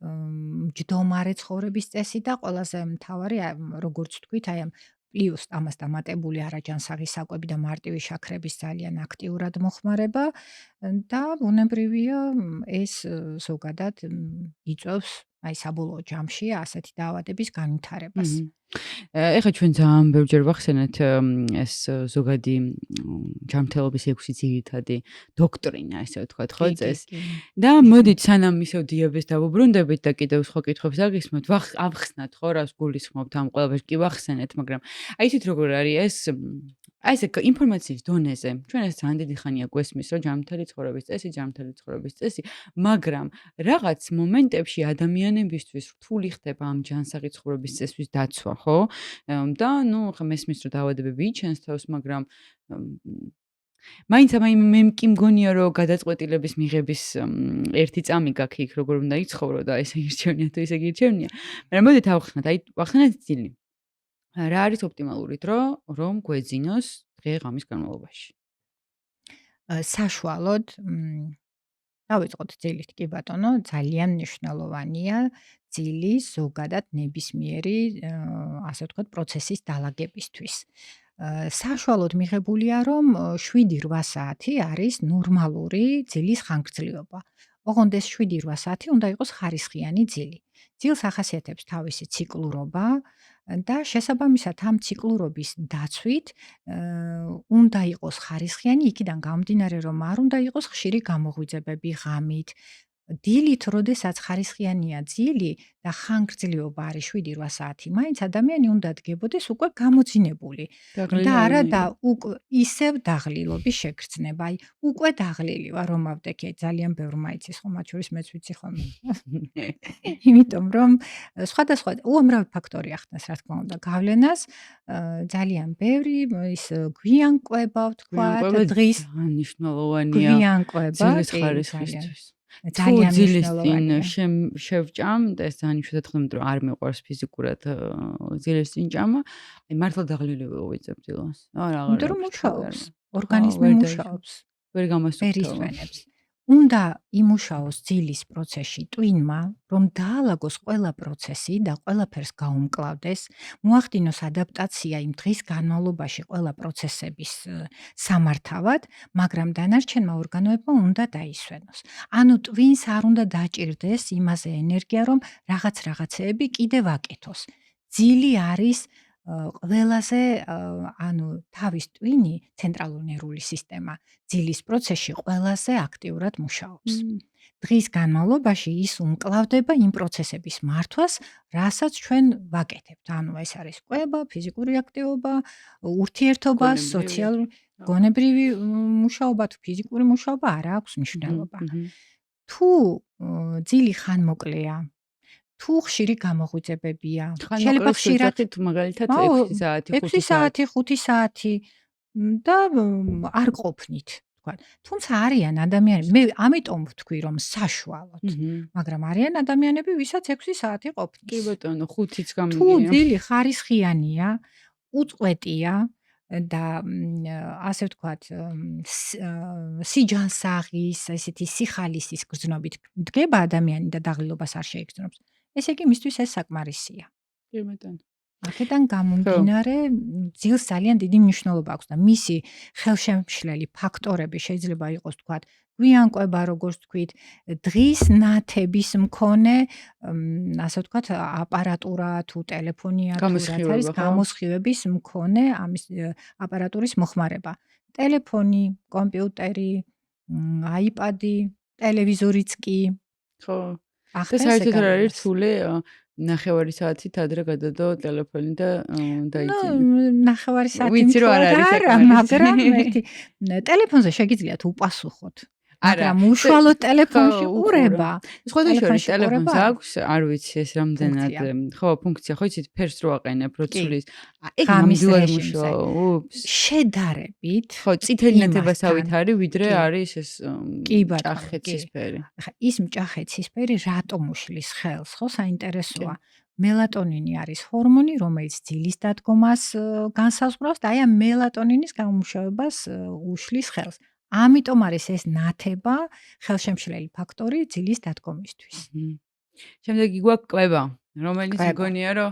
მჯდომარე ცხოვრების წესი და ყველაზე მთავარი, როგორც ვთქვით, აი ამ პლუს ამას დამატებული არაჯანსაღი საკვები და მარტივი შაქრების ძალიან აქტიურად მოხმარება და ბუნებრივია ეს ზოგადად იწვევს აი საბოლოო ჯამში ასეთი დაავადების განვითარებას. ეხლა ჩვენ ძალიან ბევრჯერ ვახსენეთ ეს ზოგადი ჯანმრთელობის 6 ძირითადი დოქტრინა, ესე ვთქვათ, ხო წეს. და მოდით სანამ ისევ დიაბეტს დავუბრუნდებით და კიდევ სხვა კითხვებს აგისმოთ, ავხსნათ ხო, რას გულისხმობთ ამ ყველაფერს კი ვახსენეთ, მაგრამ აი ისეთ როგორ არის ეს აი ეს ინფორმაციის დონეზე ჩვენ ეს ძალიან დიდი ხანია გვესმის, რომ ჯანმრთელი ცხოვრების წესი, მაგრამ რაღაც მომენტებში ადამიანებისთვის რთული ხდება ამ ჯანსაღი ცხოვრების წესის დაცვა, ხო? და ნუ ხა მესმის რომ დაავადებები იჩენს თავს, მაგრამ მაინც მე კი მგონია რომ გადაწყვეტილების მიღების ერთი წამი გაქვს იქ როგორ უნდა იცხოვრო და ესე ირჩევნია თუ ისე გირჩევნია. მაგრამ მოდით ავხსნათ, აი ვახსენეთ ძილი. რა არის ოპტიმალური დრო, რომ გვეძინოს დღე-ღამის განმავლობაში? საშუალოდ დავიწყოთ ძილით, კი ბატონო, ძალიან მნიშვნელოვანია ძილის ზოგადად ნებისმიერი, ასე ვთქვათ, პროცესის დაალაგებისთვის. საშუალოდ მიღებულია, რომ 7-8 საათი არის ნორმალური ძილის ხანგრძლივობა. ოღონდ ეს 7-8 საათი უნდა იყოს ხარისხიანი ძილი. ძილს ახასიათებს თავისი ციკლურობა და შესაბამისად ამ ციკლურობის დაცვით უნდა იყოს ხარისხიანი, იქიდან გამომდინარე, რომ არ უნდა იყოს ხშირი გამოღვიძებები ღამით. დილით, როდესაც ხარისხიანია ძილი და ხანგრძლივობა არის 7-8 საათი, მაინც ადამიანი უნდა დგებოდეს უკვე გამოძინებული და არა და ისევ დაღლილობის შეგრძნება. აი, უკვე დაღლილი ვარ, რომ ავდექე, ძალიან ბევრმა იცის, ხო, მათ შორის მეც ვიცი ხოლმე. იმიტომ რომ სხვადასხვა უამრავი ფაქტორი ახდენს, რა თქმა უნდა, გავლენას, ძალიან ბევრი ის გვიანკვება, ვთქვათ, დღის მნიშვნელოვანია გვიანკვება, ძილის ხარისხისთვის. ძალიან მნიშვნელოვანია. შევჭამ და ეს ძალიან იშვიათად ხდება, რომ არ მიყვარს ფიზიკურად ძილის წინ ჭამა, აი მართლა დაღლილი ვიღვიძებ დილას. უნდა რომ მუშაობს, ორგანიზმი მუშაობს. ვერ გამოსწორებს. უნდა იმუშაოს ძილის პროცესში ტვინმა, რომ დაალაგოს ყველა პროცესი და ყველაფერს გაუმკლავდეს, მოახდინოს ადაპტაცია იმ დღის განმავლობაში ყველა პროცესების სამართავად, მაგრამ დანარჩენმა ორგანოებმა უნდა დაისვენოს. ანუ ტვინს არ უნდა დაჭირდეს იმაზე ენერგია, რომ რაღაცეები კიდევ აკეთოს. ძილი არის ყველაზე ანუ თავის ტვინი, ცენტრალური ნერვული სისტემა, ძილის პროცესში ყველაზე აქტიურად მუშაობს. დღის განმავლობაში ის უმკლავდება იმ პროცესების მართვას, რასაც ჩვენ ვაკეთებთ. ანუ ეს არის კვება, ფიზიკური აქტივობა, ურთიერთობა, სოციალური, გონებრივი მუშაობა თუ ფიზიკური მუშაობა არ აქვს მნიშვნელობა. თუ ძილი ხანმოკლეა, თუ ხშირი გამოღვიძებებია, შეიძლება ხშირად მაგალითად 6 საათი, 5 საათი, 5 საათი და არ ყოფნით, თქვა. თუმცა არიან ადამიანები, მე ამიტომ ვთქვი, რომ საშუალოდ, მაგრამ არიან ადამიანები, ვისაც 6 საათი ყოფნის. კი ბატონო, 5-იც გამიგია. თუ ძილი ხარისხიანია, უწყვეტია და ასე ვთქვათ, სიჯანსაღის, ესეთი სიხალისის გრძნობით დგება ადამიანი და დაღლილობას არ შეიგრძნობს. ესე იგი, მისთვის ეს საკმარისია. კი ბატონო. აქედან გამომდინარე ძილს ძალიან დიდი მნიშვნელობა აქვს და მისი ხელშემშლელი ფაქტორები შეიძლება იყოს თქვათ გვიანკვება როგორც თქვით დღის ნათების მქონე ასე ვთქვათ აპარატურა თუ ტელეფონია თუ რაც არის გამოსხივების მქონე ამის აპარატურის მოხმარება ტელეფონი კომპიუტერი აიპადი ტელევიზორიც კი ხო ახლა საერთოდ არ არის რთული ნახევარი საათით ადრე გადადო ტელეფონი და დაიძინე. ნახევარი საათი არა, მაგრამ ერთი ტელეფონზე შეგიძლიათ უპასუხოთ. მაგრამ უშუალოდ ტელეფონში ყურება. სხვადასხვა ტელეფონს აქვს, არ ვიცი ეს რამდენად, ხო, ფუნქცია, ხო იცით, ფერს რო აყენებ, რო ცulis. ეგ ნამდვილად მუშაობს. შედარებით. ხო, წითელი ნათებასავით არის, ვიდრე არის ეს მჭახეცისფერი. ახლა ის მჭახეცისფერი რატომ უშლის ხელს, ხო, საინტერესოა. მელატონინი არის ჰორმონი, რომელიც ძილის დადგომას განსაზღვრავს და აი ამ მელატონინის გამომუშავებას უშლის ხელს. ამიტომ არის ეს ნათება ხელშემშლელი ფაქტორი ძილის დადგომისთვის. შემდეგი გვაქვს კვება, რომელიც მგონია რომ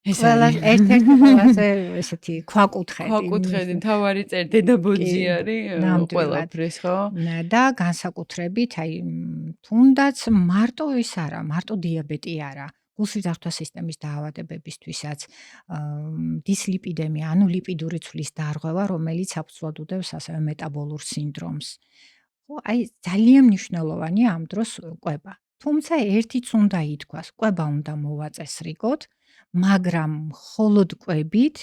ეს ერთ-ერთი ყველაზე ესეთი ქვაკუთხედი. ქვაკუთხედი, თავარი წერ დედაბოძი არის ყველაფრის, ხო? და განსაკუთრებით, აი თუნდაც მარტო ის არა, მარტო დიაბეტი არა. გულსიძახთა სისტემის დაავადებებისთვისაც დისლიპიდემია, ანუ ლიპიდური ცვლის დარღვევა, რომელიც აბსოლუტურად უდევს ასევე მეტაბოლურ სინდრომს. ხო, აი ძალიან მნიშვნელოვანია ამ დროს კვება. თუმცა ერთიც უნდა ითქვას, კვება უნდა მოვაწესრიგოთ, მაგრამ მხოლოდ კვებით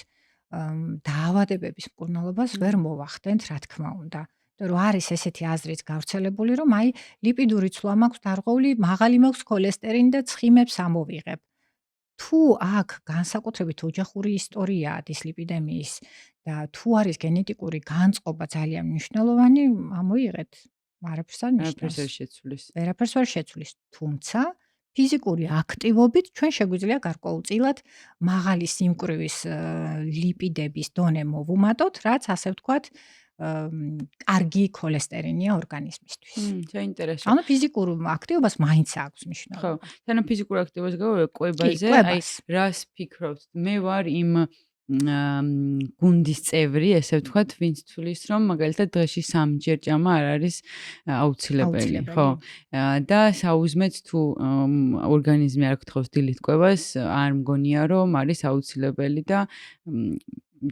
დაავადებების მკურნალობას ვერ მოვახდენთ, რა თქმა უნდა. რომ არის ესეთი აზრიც გავრცელებული, რომ აი ლიპიდური ცვლა მაქვს დარღვეული, მაღალი მაქვს ქოლესტერინი და ცხიმებს ამოვიღებ. თუ აქ განსაკუთრებით ოჯახური ისტორიაა დისლიპიდემიის და თუ არის გენეტიკური განწყობა ძალიან მნიშვნელოვანი, ამოიღეთ. არაფერს არ ნიშნავს. ვერაფერს ვერ შეცვლის. თუმცა ფიზიკური აქტივობით ჩვენ შეგვიძლია გარკვეულწილად მაღალი სიმკვრივის ლიპიდების დონე მოვუმატოთ, რაც ასე ვთქვათ კარგი ქოლესტერინია ორგანიზმისთვის. საინტერესო. ანუ ფიზიკურ აქტივობას მაინც აქვს მნიშვნელობა. ხო, თან ფიზიკურ აქტივობას გავუვე კვებაზე, აი რას ფიქრობთ? მე ვარ იმ გუნდის წევრი, ესე ვთქვათ, ვინც თulis რომ მაგალითად დღეში 3 ჯერ ჭამა არ არის აუცილებელი, ხო? და საუზმეთ თუ ორგანიზმი არ გთხოვს დილით კვებას, არ მგონია რომ არის აუცილებელი და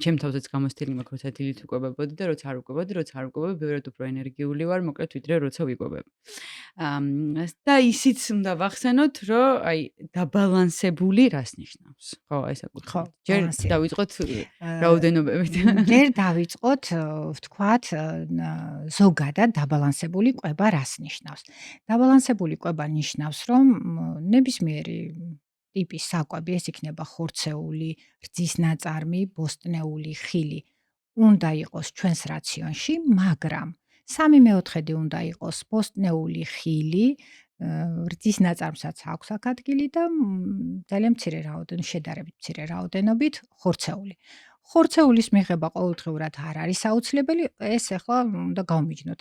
ჩემ თავზეც გამოსთელი მაქვს, როცა დილით ვიკვებებოდი და როცა არ ვიკვებოდი, როცა არ ვიკვებები, ბევრად უფრო ენერგიული ვარ, მოკლედ ვიდრე როცა ვიკვებებ. და ისიც უნდა ვახსენოთ, რომ აი დაბალანსებული რას ნიშნავს? ხო, ეს აკუთვნით. ჯერ დავიწყოთ რაოდენობებით. ჯერ დავიწყოთ, ვთქვათ, ზოგადად დაბალანსებული კვება რას ნიშნავს? დაბალანსებული კვება ნიშნავს, რომ ნებისმიერი ტიპის საკვები, ეს იქნება ხორცეული, რძის ნაწარმი, ბოსტნეული, ხილი, უნდა იყოს ჩვენს რაციონში, მაგრამ 3/4 უნდა იყოს ბოსტნეული ხილი, რძის ნაწარმსაც აქვს აქ ადგილი და ძალიან მცირე რაოდენობით, შედარებით მცირე რაოდენობით ხორცეული. ხორცეულის მიღება ყოველდღიურად არ არის აუცილებელი, ეს ახლა უნდა გავმიჯნოთ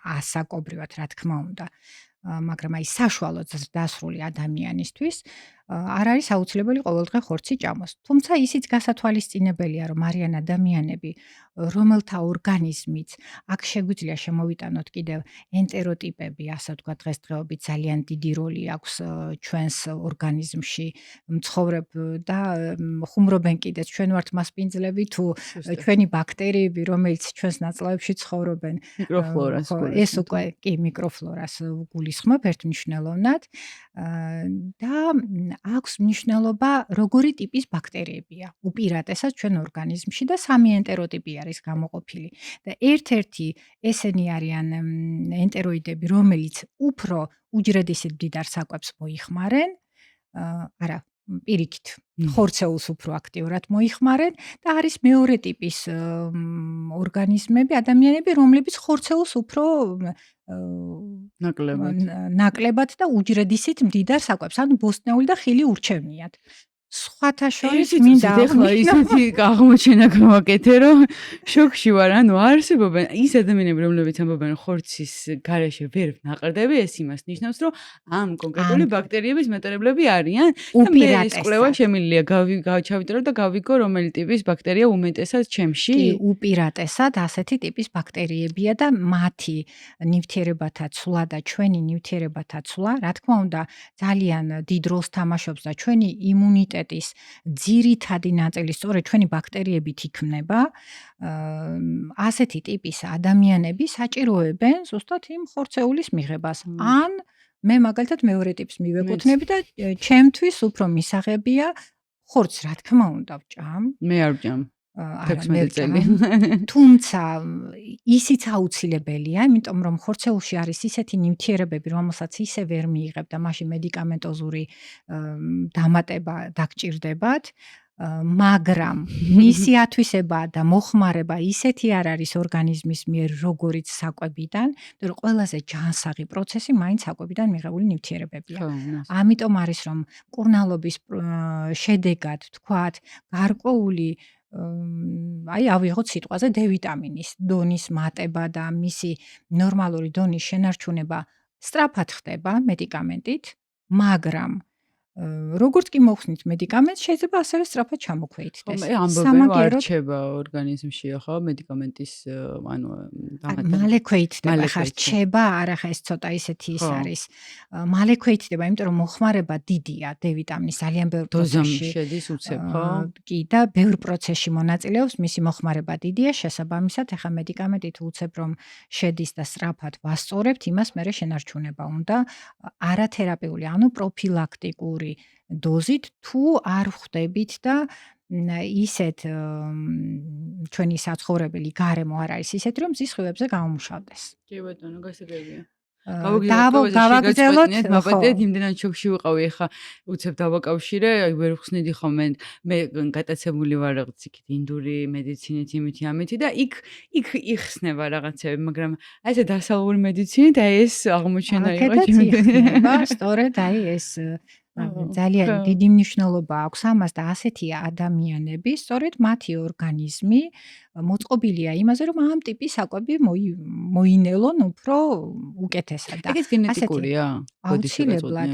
ასაკობრივად, რა თქმა უნდა. მაგრამ აი საშუალო დასრული ადამიანისთვის არ არის აუცილებელი ყოველდღე ხორცი ჭამოს. თუმცა ისიც გასათვალისწინებელია, რომ არიან ადამიანები, რომელთა ორგანიზმიც აქ შეგვიძლია შემოვიტანოთ კიდევ ენტეროტიპები, ასე ვთქვათ, დღესდღეობით ძალიან დიდი როლი აქვს ჩვენს ორგანიზმში, მცხოვრებ და ხუმრობენ კიდეც ჩვენ ვართ მასპინძლები თუ ჩვენი ბაქტერიები, რომელიც ჩვენს ნაწლავებში ცხოვრობენ. მიკროფლორას ეს უკვე კი მიკროფლორას გულისხმობ ერთმნიშვნელოვნად და აქვს მნიშვნელობა, როგორი ტიპის ბაქტერიებია უპირატესად ჩვენ ორგანიზმში და 3 ენტეროტიპი არის გამოყოფილი. და ერთ-ერთი ესენი არიან ენტეროიდები, რომელიც უფრო უჯრედისით მდიდარ საკვებს მოიხმარენ, არა, პირიქით, ხორცეულს უფრო აქტიურად მოიხმარენ და არის მეორე ტიპის ორგანიზმები, ადამიანები, რომლებიც ხორცეულს უფრო ნაკლებად და უჯრედისით მდიდარ საკვებს, ანუ ბოსტნეული და ხილი ურჩევნიათ. სხვათა შორის მინდა ახლა ისეთი აღმოჩენა გავაკეთე, რომ შოქში ვარ. ანუ არსებობენ ის ადამიანები, რომლებიც ამბობენ ხორცის გარეშე ვერ ნაყრდები, ეს იმას ნიშნავს, რომ ამ კონკრეტული ბაქტერიების მეტარებლები არიან. მე ეს კვლევა შემიძლია გავჩავიტარო და გავიგო, რომელი ტიპის ბაქტერია უმეტესად ჩემში. კი, უპირატესად ასეთი ტიპის ბაქტერიებია და მათი ნივთიერებათა ცვლა და ჩვენი ნივთიერებათა ცვლა, რა თქმა უნდა, ძალიან დიდ როლს თამაშობს და ჩვენი იმუნიტეტის ძირითადი ნაწილი სწორედ ჩვენი ბაქტერიებით იქმნება. ასეთი ტიპის ადამიანები საჭიროებენ ზუსტად იმ ხორცეულის მიღებას. ან მე მაგალითად მეორე ტიპს მივეკუთვნები და ჩემთვის უფრო მისაღებია ხორცს რა თქმა უნდა ვჭამ. მე არ ვჭამ. 16 წელი. თუმცა ისიც აუცილებელია, იმიტომ რომ ხორცეულში არის ისეთი ნივთიერებები, რომელსაც ისე ვერ მიიღებ და მაშინ მედიკამენტოზური დამატება დაგჭირდებათ. მაგრამ მისი ათვისება და მოხმარება ისეთი არ არის ორგანიზმის მიერ, როგორიც საკვებიდან, რომ ყველაზე ჯანსაღი პროცესი მაინც საკვებიდან მიღებული ნივთიერებებია. ამიტომ არის რომ მკურნალობის შედეგად თქვათ, გარკვეული ავიღოთ სიტყვაზე D ვიტამინის დონის მატება და მისი ნორმალური დონის შენარჩუნება სწრაფად ხდება მედიკამენტით, მაგრამ როგორც კი მოხსნით მედიკამენტს, შეიძლება ასევე სწრაფად ჩამოქვეითდეს. ამბობენ არ რჩება ორგანიზმში ხო მედიკამენტის ანუ მალე ქვეითდება, ხარ რჩება, არახა ეს ცოტა ისეთი ის არის. მალე ქვეითდება, იმიტომ რომ მოხმარება დიდია D ვიტამინის ძალიან ბევრ პროცესში შედის უცებ, ხო? კი და ბევრ პროცესში მონაწილეობს, მისი მოხმარება დიდია, შესაბამისად, ახლა მედიკამენტით უცებ რომ შედის და სწრაფად ვასწორებთ, იმას მერე შენარჩუნება უნდა არათერაპიული, ანუ პროფილაქტიკური დოზით თუ არ ხვდებით და ისეთ ჩვენი საცხოვრებელი გარემო არ არის ისეთი, რომ მზის სხივებზე გამომუშავდეს. კი ბატონო, გასაგებია. გავაგრძელოთ, მაპატეთ იმდენად შოქში ვიყავი, ახლა უცებ დავაკავშირე, ვერ ვხსნიდი ხოლმე, მე გატაცებული ვარ რაღაც იქით ინდური მედიცინით, იმითი ამითი და იქ იხსნება რაღაცები, მაგრამ აი ესე დასავლური მედიცინით აი ეს აღმოჩენა იყო ჩემთვის. სწორედ აი ეს ძალიან დიდი მნიშვნელობა აქვს ამას და ასეთია ადამიანები, სწორედ მათი ორგანიზმი მოწყობილია იმაზე, რომ ამ ტიპის საკვები მოინელონ უფრო უკეთესად. ეს გენეტიკურია? აუცილებლად.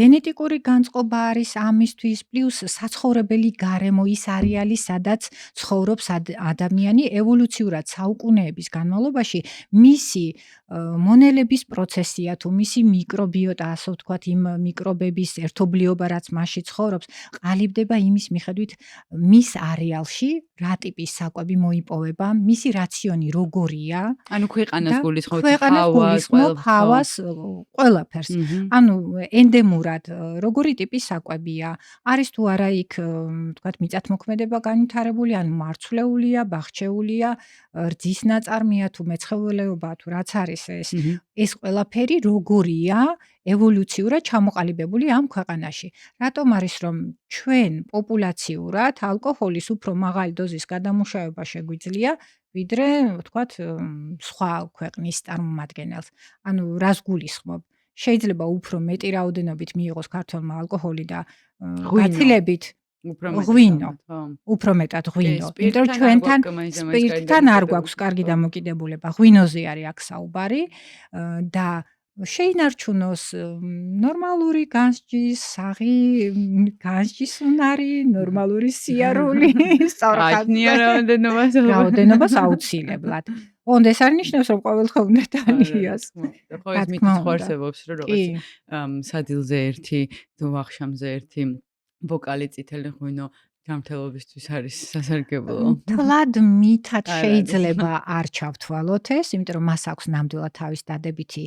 გენეტიკური განწყობა არის ამისთვის, პლუს საცხოვრებელი გარემო ის არეალი, სადაც ცხოვრობს ადამიანი ევოლუციურად საუკუნეების განმავლობაში, მისი მონელების პროცესია თუ მისი მიკრობიოტა, ასე ვთქვათ, იმ მიკრობების ერთობლიობა, რაც მასში ცხოვრობს, ყალიბდება იმის მიხედვით, მის არეალში რა ტიპის საკვები მოიპოვება, მისი რაციონი როგორია. ანუ ქვეყანას გულისხმობთ, ჰავას, ყველაფერს. ანუ ენდემურად როგორი ტიპის საკვებია, არის თუ არა იქ, ვთქვათ, მიწათმოქმედება განვითარებული, ანუ მარცვლეულია, ბაღჩეულია, რძის ნაწარმია თუ მეცხოველეობა თუ რაც არის ეს ყველაფერი როგორია ევოლუციურად ჩამოყალიბებული ამ ქვეყანაში. რატომ არის რომ ჩვენ პოპულაციურად ალკოჰოლის უფრო მაღალი დოზის გადამუშავება შეგვიძლია, ვიდრე ვთქვათ სხვა ქვეყნის წარმომადგენელს. ანუ რას გულისხმობ? შეიძლება უფრო მეტი რაოდენობით მიიღოს ქართველმა ალკოჰოლი და გაცილებით უფრო მეტად ღვინო. იმიტომ რომ ჩვენთან სპირტთან არ გვაქვს კარგი დამოკიდებულება. ღვინოზე არის აქ საუბარი და შეინარჩუნოს ნორმალური განსჯის საღი, განსჯის უნარი, ნორმალური სიარული, რაოდენობას აუცილებლად. ეს არ ნიშნავს, რომ ყოველდღე უნდა დალიოს. ხო, ეს მითი ხარსებობს, რომ რაღაც სადილზე ერთი, თუ ვახშამზე ერთი ბოკალი წითელი ღვინო ჯანმრთელობისთვის არის სასარგებლო. თლად მითად შეიძლება არ ჩავთვალოთ ეს, იმიტომ რომ მას აქვს ნამდვილად თავის დადებითი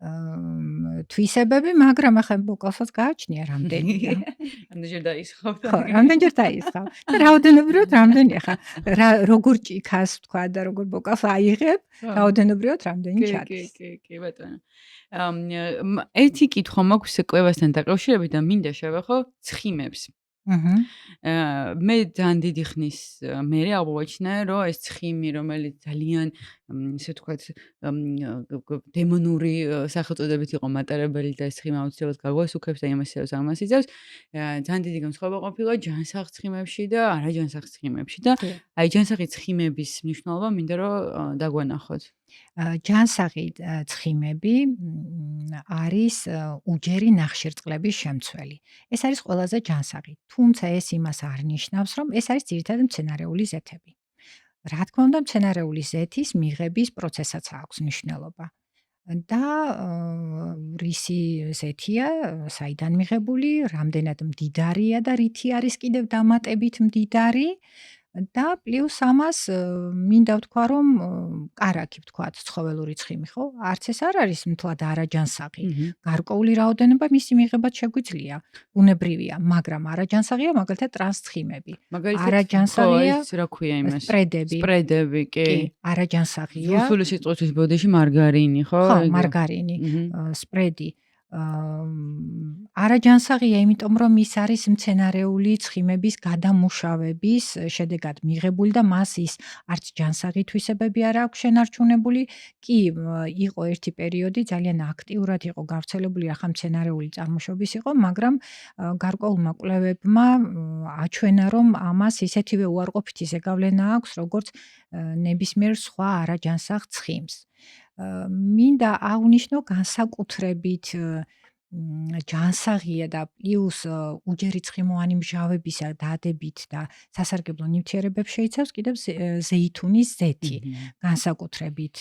თვისებები, მაგრამ ახლა ბოკალსაც გააჩნია რამდენია. რამდენჯერ დაისხავ? ხო, რამდენჯერ დაისხავ. და რაოდენობრივად რამდენი ახლა როგორ ჭიქას თქვა და როგორ ბოკალს აიღებ, რაოდენობრივად რამდენი ჩადის. კი, ბატონო. ერთი კითხვა მაქვს კვლევასთან დაკავშირებით და მინდა შევეხო ცხიმებს. აჰა. მე ძალიან დიდი ხნის მერე აღმოაჩინე, რომ ეს ცხიმი, რომელიც ძალიან ისე ვთქვათ, დემონური სახელწოდებით იყო მატარებელი და ეს ცხიმი აუცილებლად გაგვასუქებს და ამას იწევს. ძალიან დიდი განსხვავება ყოფილა ჯანსაღ ცხიმებში და არაჯანსაღ ცხიმებში და კი. აი ჯანსაღი ცხიმების მნიშვნელობა მინდა რომ დაგვანახოთ. ჯანსაღი ცხიმები არის უჯერი ნახშირწყლების შემცველი. ეს არის ყველაზე ჯანსაღი. თუმცა ეს იმას არ ნიშნავს, რომ ეს არის ძირითადად მცენარეული ზეთები. რა თქმა უნდა, მცენარეული ზეთის მიღების პროცესსაც აქვს მნიშვნელობა. და რისი ზეთია, საიდან მიღებული, რამდენად მდიდარია და რითი არის კიდევ დამატებით მდიდარი. და პლუს ამას მინდა ვთქვა, რომ კარაქი ვთქვათ, ცხოველური ცხიმი, ხო? არც ეს არ არის მთლად არაჯანსაღი. გარკვეული რაოდენობა მისი მიღებაც შეგვიძლია. ბუნებრივია, მაგრამ არაჯანსაღია მაგალითად ტრანსცხიმები. არაჯანსაღია რა ქვია იმას? სპრედები. სპრედები, კი. არაჯანსაღია. რუსული სიტყვის ბოდიში მარგარინი, ხო? ხო, მარგარინი, სპრედი. არაჯანსაღია, იმიტომ რომ ის არის მცენარეული ცხიმების გადამუშავების შედეგად მიღებული და მას ის არც ჯანსაღი თვისებები არ აქვს შენარჩუნებული, კი იყო ერთი პერიოდი ძალიან აქტიურად იყო გავრცელებული ახლა მცენარეული წარმოშობის იყო, მაგრამ გარკვეულმა კვლევებმა აჩვენა, რომ ამას ისეთივე უარყოფითი ზეგავლენა აქვს, როგორც ნებისმიერ სხვა არაჯანსაღ ცხიმს. მინდა აღვნიშნო განსაკუთრებით ჯანსაღია და პლუს უჯერი ცხიმოვანი მჟავებისა დადებით და სასარგებლო ნივთიერებებს შეიცავს კიდევ ზეითუნის ზეთი. განსაკუთრებით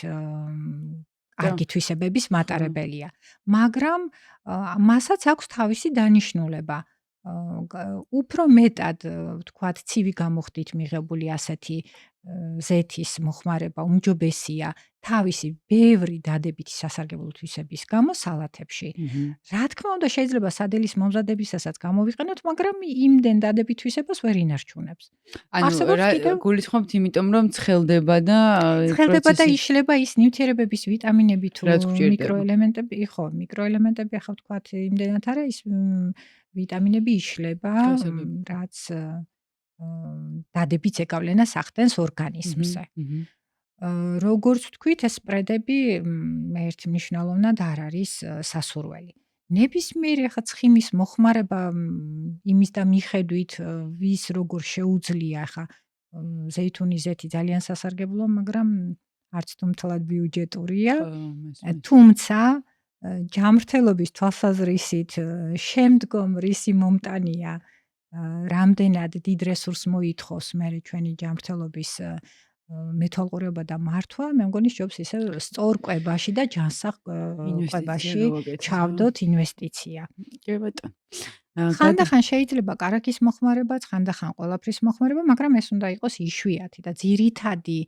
კარგი თვისებების მატარებელია. მაგრამ მასაც აქვს თავისი დანიშნულება. უფრო მეტად ვთქვათ, ცივი გამოხდით მიღებული ასეთი ზეთის მოხმარება უმჯობესია თავისი ბევრი დადებითი სასარგებლო თვისების გამო სალათებში. რა თქმა უნდა, შეიძლება სადილის მომზადებისასაც გამოვიყენოთ, მაგრამ იმდენ დადებით თვისებას ვერ ინარჩუნებს. ანუ გულისხმობთ იმიტომ, რომ ცხელდება და იშლება ის ნივთიერებების, ვიტამინები თუ მიკროელემენტები, ხო, მიკროელემენტები ახლა ვთქვათ, იმდენად არა ის ვიტამინები იშლება, რაც დადებით ზეგავლენას ახდენს ორგანიზმზე. როგორც ვთქვით, ეს სპრედები ერთი მნიშვნელოვნად არ არის სასურველი. ნებისმიერი ახლა ცხიმის მოხმარება იმის და მიხედვით, ვის როგორ შეუძლია ახლა ზეითუნის ზეთი ძალიან სასარგებლოა, მაგრამ არც თუ მთლად ბიუჯეტურია. თუმცა ჯამრთელობის თვალსაზრისით შემდგომ რისი მომტანია რამდენად დიდ რესურსს მოითხოვს მე ჩვენი ჯამრთელობის მეთვალყურეობა და მართვა, მე მგონი სჯობს ისე სწორ კვებაში და ჯანსაღ კვებაში ჩავდოთ ინვესტიცია. კი ბატონო. ხანდახან შეიძლება კარაქის მოხმარებაც, ხანდახან ყველაფრის მოხმარება, მაგრამ ეს უნდა იყოს იშვიათი და ძირითადი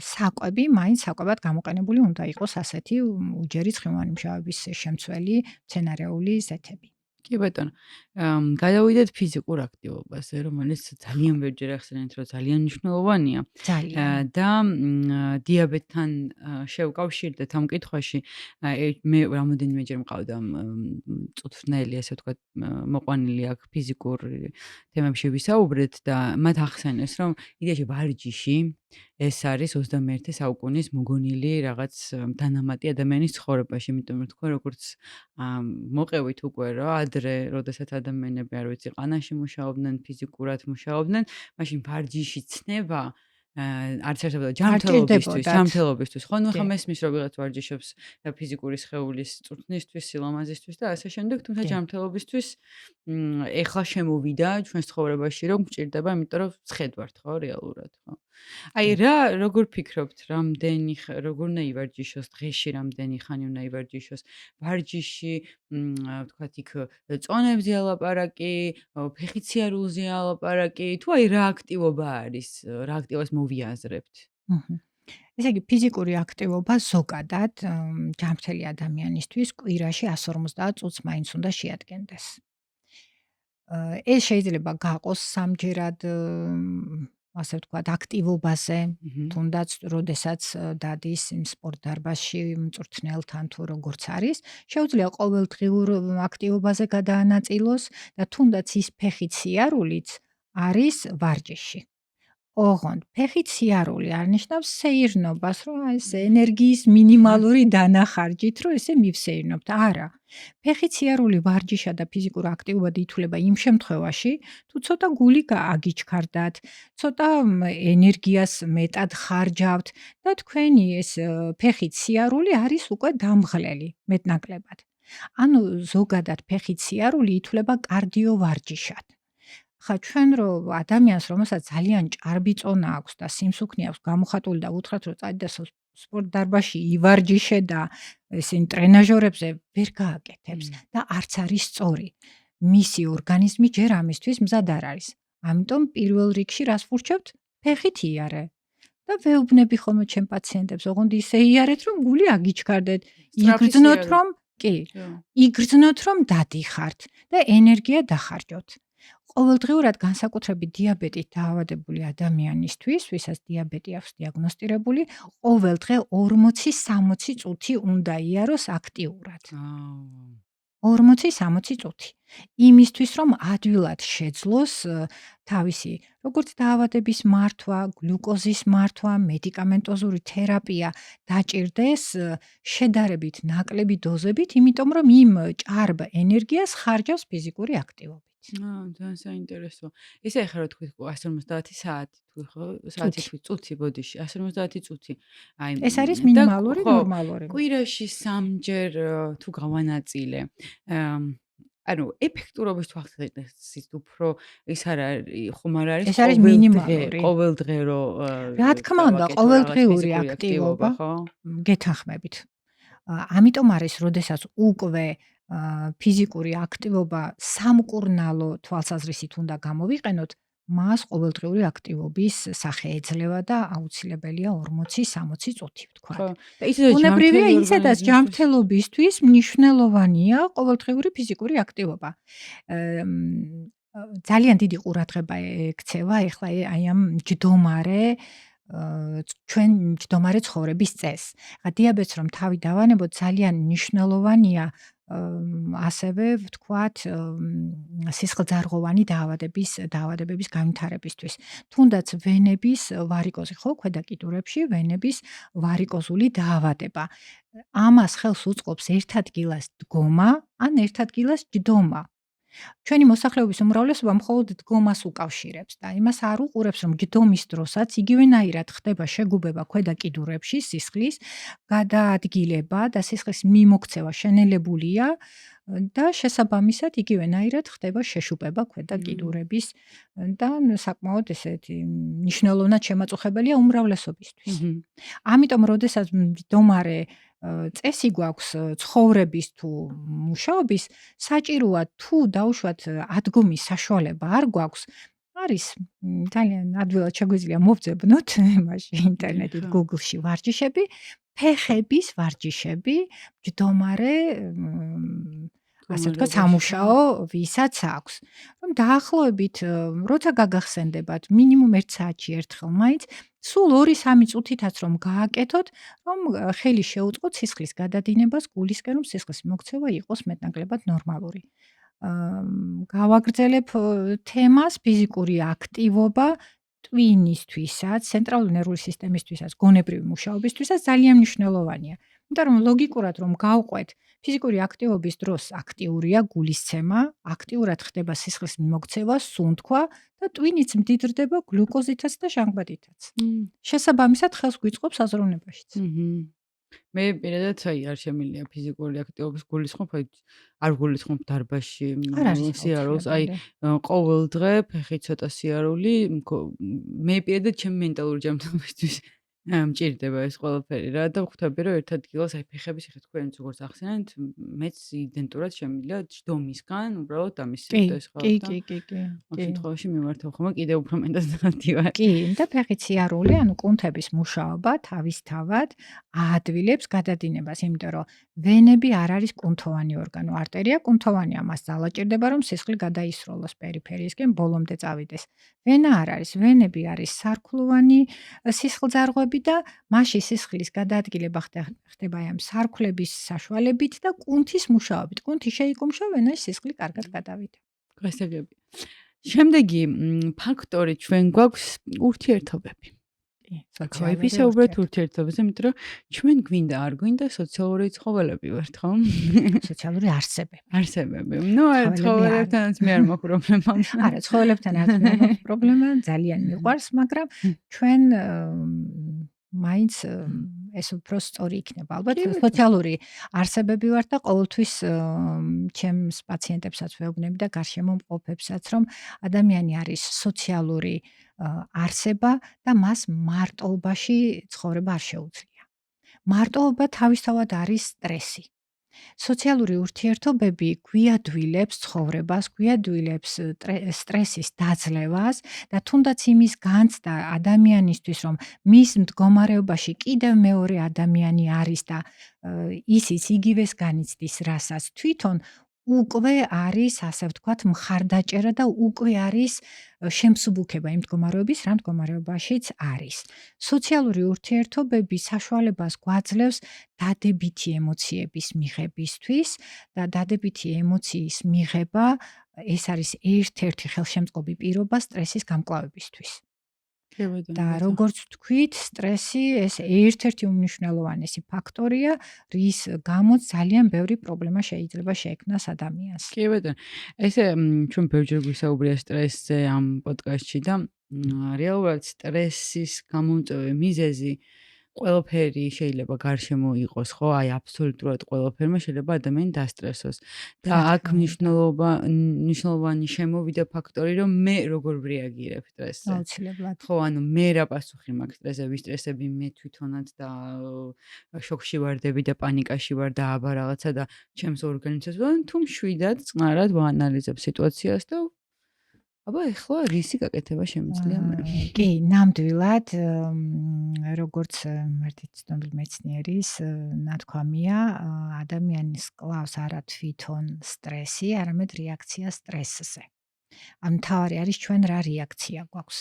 საკვები მაინც საკვებად გამოყენებული უნდა იყოს ასეთი უჯერი ცხიმოვანი მჟავების შემცველი მცენარეული ზეთები. კი ბატონო. გადავიდეთ ფიზიკურ აქტივობაზე, რომელიც ძალიან ბევრჯერ ახსენეთ, რომ ძალიან მნიშვნელოვანია. და დიაბეტთან შევკავშირდეთ ამ კითხვაში. მე რამოდენიმეჯერ მყავდა მწვრთნელი, ასე ვთქვათ, მოყვანილი აქ ფიზიკურ თემებში ვისაუბრეთ და მათ ახსენეს, რომ იდეაში ვარჯიში ეს არის 21 საუკუნის მოგონილი რაღაც დანამატი ადამიანის ცხოვრებაში, იმიტომ რომ თქვენ როგორც მოყევით უკვე რა ადრე, როდესაც ადამიანები არ ვიცი, ყანაში მუშაობდნენ, ფიზიკურად მუშაობდნენ, მაშინ ვარჯიში ცნება არც ერთად ჯანმრთელობისთვის, ხო, ნუ ხა მესმის რომ ვიღაც ვარჯიშობს ფიზიკური სხეულის წვრთნისთვის, სილამაზისთვის და ასე შემდეგ, თუმცა ჯანმრთელობისთვის ეხლა შემოვიდა ჩვენს ცხოვრებაში, რომ გჭირდება, იმიტომ რომ ცხედვართ, ხო, რეალურად, ხო. აი რა, როგორ ფიქრობთ, როგორ უნდა ივარჯიშოს დღეში, რამდენი ხანი უნდა ივარჯიშოს? ვარჯიში, ვთქვათ, იქ წონებზე ალაპარაკი, ფეხით სიარულზე ალაპარაკი, თუ აი რა აქტივობა არის, რა აქტივობას მოვიაზრებთ? ესე იგი, ფიზიკური აქტივობა ზოგადად ჯანმრთელი ადამიანისთვის კვირაში 150 წუთს მაინც უნდა შეადგენდეს. ეს შეიძლება გაყოს სამჯერად ასე ვთქვათ, აქტივობაზე, თუნდაც როდესაც დადის იმ სპორტ დარბაზში მწვრთნელთან თუ როგორც არის, შეუძლია ყოველდღიურ აქტივობაზე გადაანაწილოს და თუნდაც ის ფეხით სიარულიც არის ვარჯიში. ოღონდ ფეხით სიარული არ ნიშნავს სეირნობას, რომ ეს ენერგიის მინიმალური დანახარჯით, რომ ესე მივსეირნობთ. არა. ფეხით სიარული ვარჯიშა და ფიზიკური აქტივობა ითვლება იმ შემთხვევაში, თუ ცოტა გული აგიჩქარდათ, ცოტა ენერგიას მეტად ხარჯავთ და თქვენი ეს ფეხით სიარული არის უკვე დამღლელი მეტნაკლებად. ანუ ზოგადად ფეხით სიარული ითვლება კარდიო ვარჯიშად. ხა ჩვენ რომ ადამიანს რომელსაც ძალიან ჭარბი წონა აქვს და სიმსუქნე აქვს გამოხატული და უთხრათ რომ წადი და სპორტ დარბაზში ივარჯიშე და ესენ ტრენაჟორებზე ვერ გააკეთებს და არც არის სწორი. მისი ორგანიზმი ჯერ ამისთვის მზად არ არის. ამიტომ პირველ რიგში რას ვურჩევთ? ფეხით იარე. და ვეუბნები ხოლმე ჩემ პაციენტებს, ოღონდ ისე იარეთ რომ გული აგიჩქარდეთ, იგრძნოთ რომ კი, იგრძნოთ რომ დადიხართ და ენერგია დახარჯოთ. ყოველდღიურად განსაკუთრებით დიაბეტით დაავადებული ადამიანისთვის, ვისაც დიაბეტი აქვს დიაგნოსტირებული, ყოველდღე 40-60 წუთი უნდა იაროს აქტიურად. 40-60 წუთი. იმისთვის, რომ ადვილად შეძლოს თავისი როგორც დაავადების მართვა, გლუკოზის მართვა, მედიკამენტოზური თერაპია დაჭირდეს შედარებით ნაკლები დოზებით, იმიტომ რომ იმ ჭარბ ენერგიას ხარჯავს ფიზიკური აქტივობა. ძალიან საინტერესო. ისე ახლა რა თქვი 150 საათი თუ ხო საათი თუ წუთი ბოდიში 150 წუთი. აი ეს არის მინიმალური ნორმალური. კვირაში 3ჯერ თუ გავანაწილე. ანუ ეფექტურობის თვალსაზრისით უფრო ის არ არის ხომ არ არის ეს არის მინიმალური ყოველდღე რო რა თქმა უნდა ყოველდღიური აქტივობა ხო გეთანხმებით. ამიტომ არის როდესაც უკვე ფიზიკური აქტივობა სამკურნალო თვალსაზრისით უნდა გამოვიყენოთ, მას ყოველდღიური აქტივობის სახე ეძლევა და აუცილებელია 40-60 წუთი ვთქვათ. ბუნებრივია ისედაც ჯანმრთელობისთვის მნიშვნელოვანია ყოველდღიური ფიზიკური აქტივობა. ძალიან დიდი ყურადღება ექცევა ეხლა აი ამ ჯდომარე ჩვენ ჯდომარე ცხოვრების წესს. დიაბეტს რომ თავი დავანებოთ ძალიან მნიშვნელოვანია ასევე ვთქვათ სისხლძარღვოვანი დაავადებების განვითარებისთვის. თუნდაც ვენების ვარიკოზი ხო ქვედა კიდურებში ვენების ვარიკოზული დაავადება. ამას ხელს უწყობს ერთ ადგილას დგომა ან ერთ ადგილას ჯდომა. ჩვენი მოსახლეობის უმრავლესობა მხოლოდ დგომას უკავშირებს და იმას არ უყურებს რომ ჯდომის დროსაც იგივენაირად ხდება შეგუბება ქვედა კიდურებში სისხლის გადაადგილება და სისხლის მიმოქცევა შენელებულია და შესაბამისად იგივენაირად ხდება შეშუპება ქვედა კიდურების და საკმაოდ ესეთი მნიშვნელოვნად შემაწუხებელია უმრავლესობისთვის. ამიტომ როდესაც მდგომარე წესი გვაქვს ცხოვრების თუ მუშაობის, საჭიროა თუ დაუშვათ ადგომის საშუალება არ გვაქვს, არის ძალიან ადვილად შეგვიძლია მოვძებნოთ იმაში ინტერნეტით Google-ში ვარჯიშები, ფეხების ვარჯიშები, მჯდომარე ასე ვთქვათ, სამუშაო ვისაც აქვს. რომ დაახლოებით როცა გაგახსენდებათ მინიმუმ 1 საათში ერთხელ მაინც სულ 2-3 წუთითაც რომ გააკეთოთ, რომ ხელი შეუწყოთ სისხლის გადადინებას გულისკენ, რომ სისხლის მოქცევა იყოს მეტნაკლებად ნორმალური. გავაგრძელებ თემას ფიზიკური აქტივობა ტვინისთვისაც, ცენტრალური ნერვული სისტემისთვისაც, გონებრივი მუშაობისთვისაც ძალიან მნიშვნელოვანია. იმიტომ რომ ლოგიკურად რომ გავყვეთ, ფიზიკური აქტივობის დროს აქტიურია გულისცემა, აქტიურად ხდება სისხლის მიმოქცევა, სუნთქვა და ტვინიც მდიდრდება გლუკოზითაც და ჟანგბადითაც. შესაბამისად ხელს გვიწყობს აზროვნებაშიც. მე პირადად არ შემიძლია ფიზიკური აქტივობის გულისხმობ, არ გულისხმობ დარბაზში სიარულს, აი ყოველდღე ფეხი ცოტა სიარული, მე პირადად ჩემი მენტალური ჯანმრთელობისთვის მჭირდება ეს ყველაფერი რა და ვხვდები რომ ერთ ადგილას აი ფეხების ხეთ თქვენც როგორც ახსენეთ მეც იდენტურად შემიძლია ჯდომისგან უბრალოდ ამისივდეს ხო და ამ შემთხვევაში მიმართავ ხოლმე კიდევ უფრო მეტად დავდივარ. კი, და ფეხით სიარული, ანუ კუნთების მუშაობა თავისთავად აადვილებს გადადინებას, იმიტომ რომ ვენები არ არის კუნთოვანი ორგანო, არტერია კუნთოვანია, მას ძალა ჭირდება რომ სისხლი გადაისროლოს პერიფერიისკენ ბოლომდე წავიდეს. ვენა არ არის, ვენები არის სარქლოვანი სისხლძარღვები და მასში სისხლის გადაადგილება ხდება ამ სარქლების საშუალებით და კუნთის მუშაობით. კუნთი შეიკუმშა, ვენაში სისხლი კარგად გადავიდა. გასაგები. შემდეგი ფაქტორი ჩვენ გვაქვს ურთიერთობები. სოციალური ვისაუბრეთ ურთიერთობებზე, იმიტომ რომ ჩვენ გვინდა არ გვინდა სოციალური ცხოველები ვართ, ხო? სოციალური არსებები. არსებები. ნუ არა ცხოველებთანაც მე არ მაქვს პრობლემა. არა, ცხოველებთან არ მაქვს პრობლემა, ძალიან მიყვარს, მაგრამ ჩვენ მაინც ეს უფრო სწორი იქნება. ალბათ სოციალური არსებები ვართ და ყოველთვის ჩემს პაციენტებსაც ვეუბნები და გარშემო მყოფებსაც, რომ ადამიანი არის სოციალური არსება და მას მარტოობაში ცხოვრება არ შეუძლია. მარტოობა თავისთავად არის სტრესი. სოციალური ურთიერთობები გვიადვილებს ცხოვრებას, გვიადვილებს სტრესის დაძლევას და თუნდაც იმის განცდა ადამიანისთვის, რომ მის მდგომარეობაში კიდევ მეორე ადამიანი არის და ისიც იგივეს განიცდის, რასაც თვითონ უკვე არის, ასე ვთქვათ, მხარდაჭერა და უკვე არის შემსუბუქება იმ მდგომარეობის, რა მდგომარეობაშიც არის. სოციალური ურთიერთობები საშუალებას გვაძლევს დადებითი ემოციების მიღებისთვის და დადებითი ემოციის მიღება ეს არის ერთ-ერთი ხელშემწყობი პირობა სტრესის გამკლავებისთვის. და როგორც ვთქვით, სტრესი ეს ერთ-ერთი უმნიშვნელოვანესი ფაქტორია, რის გამოც ძალიან ბევრი პრობლემა შეიძლება შეექმნას ადამიანს. კი ბატონო. ესე ჩვენ ბევრჯერ გვისაუბრია სტრესზე ამ პოდკასტში და რეალურად სტრესის გამომწვევი მიზეზი ყველაფერი შეიძლება გარშემო იყოს, ხო? აი აბსოლუტურად ყველაფერმა შეიძლება ადამიანი დასტრესოს. და აქ მნიშვნელოვანი შემოვიდა ფაქტორი, რომ მე როგორ ვრეაგირებ სტრესზე. აუცილებლად. ხო, ანუ მე რა პასუხი მაქვს სტრესზე, ვისტრესები მე თვითონაც და შოკში ვარდები და პანიკაში ვარ და აბა რაღაცა და ჩემს ორგანიზმს თუ მშვიდად წყნარად ვაანალიზებ სიტუაციას და აბა ეხლა რისი გაკეთება შემიძლია მე? კი, ნამდვილად, როგორც ერთი ცნობილი მეცნიერის ნათქვამია, ადამიანის კლავს არა თვითონ სტრესი, არამედ რეაქცია სტრესზე. მთავარი არის ჩვენ რა რეაქცია გვაქვს.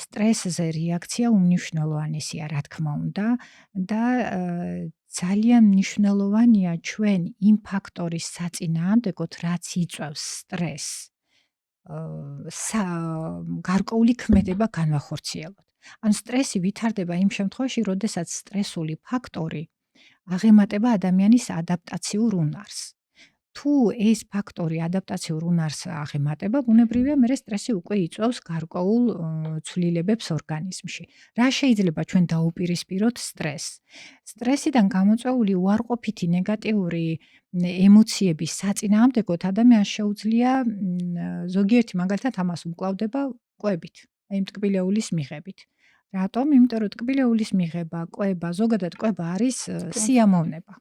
სტრესზე რეაქცია უმნიშვნელოვანესია, რა თქმა უნდა, და ძალიან მნიშვნელოვანია ჩვენ იმ ფაქტორის საწინააღმდეგოდ, რაც იწვევს სტრესს. გარკვეული ქმედება განვახორციელოთ. ან სტრესი ვითარდება იმ შემთხვევაში, როდესაც სტრესული ფაქტორი აღემატება ადამიანის ადაპტაციურ უნარს. თუ ეს ფაქტორი ადაპტაციურ უნარს აღემატება, ბუნებრივია, მე სტრესი უკვე იწვევს გარკვეულ ცვლილებებს ორგანიზმში. რა შეიძლება ჩვენ დაუპირისპიროთ სტრესს? სტრესიდან გამოწვეული უარყოფითი ნეგატიური ემოციების საწინააღმდეგოდ ადამიანს შეუძლია ზოგიერთი მაგალითად ამას უმკლავდება კვებით, აი ტკბილეულის მიღებით. რატომ? იმიტომ რომ ტკბილეულის მიღება, კვება, ზოგადად კვება არის სიამოვნება.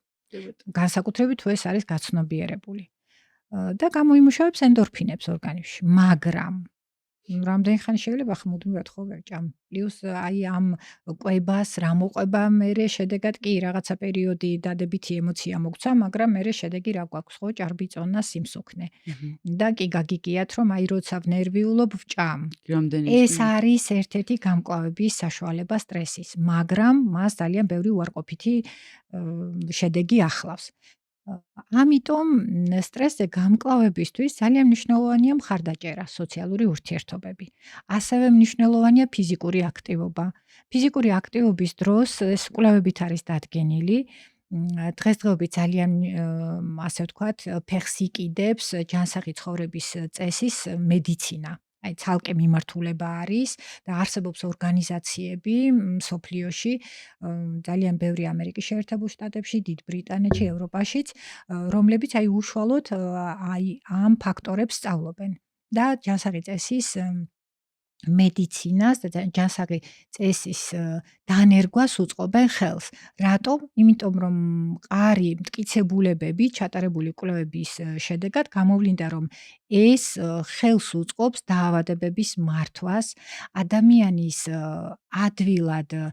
განსაკუთრებით თუ ეს არის გაცნობიერებული. და გამოიმუშავებს ენდორფინებს ორგანიზმში, მაგრამ რამდენი ხანი შეიძლება ხმუდმივად ხო ვერჭამ. პლუს აი ამ კვებას რა მოყვება მერე შედეგად კი რაღაცა პერიოდი დადებითი ემოცია მოგცა, მაგრამ მერე შედეგი რა გვაქვს ხო? ჭარბიწონა, სიმსუქნე. და კი გაგიგიათ რომ აი როცა ნერვიულობ ვჭამ. ეს არის ერთ-ერთი გამკლავების საშუალება სტრესის, მაგრამ მას ძალიან ბევრი უარყოფითი შედეგი ახლავს. ამიტომ სტრესზე გამკლავებისთვის ძალიან მნიშვნელოვანია მხარდაჭერა, სოციალური ურთიერთობები. ასევე მნიშვნელოვანია ფიზიკური აქტივობა. ფიზიკური აქტივობის დროს ეს კვლევებით არის დადგენილი. დღესდღეობით ძალიან ასე ვთქვათ, ფეხს იკიდებს ჯანსაღი ცხოვრების წესის მედიცინა. აი ცალკე მიმართულება არის და არსებობს ორგანიზაციები მსოფლიოში, ძალიან ბევრი ამერიკის შეერთებულ შტატებში, დიდ ბრიტანეთში, ევროპაშიც, რომლებიც აი უშუალოდ აი ამ ფაქტორებს სწავლობენ და ჯანსაღი წესის მედიცინას და ჯანსაღი წესის დანერგვას უწყობენ ხელს. რატომ? იმიტომ რომ მყარი მტკიცებულებები ჩატარებული კვლევების შედეგად გამოვლინდა რომ ეს ხელს უწყობს დაავადებების მართვას, ადამიანის ადვილად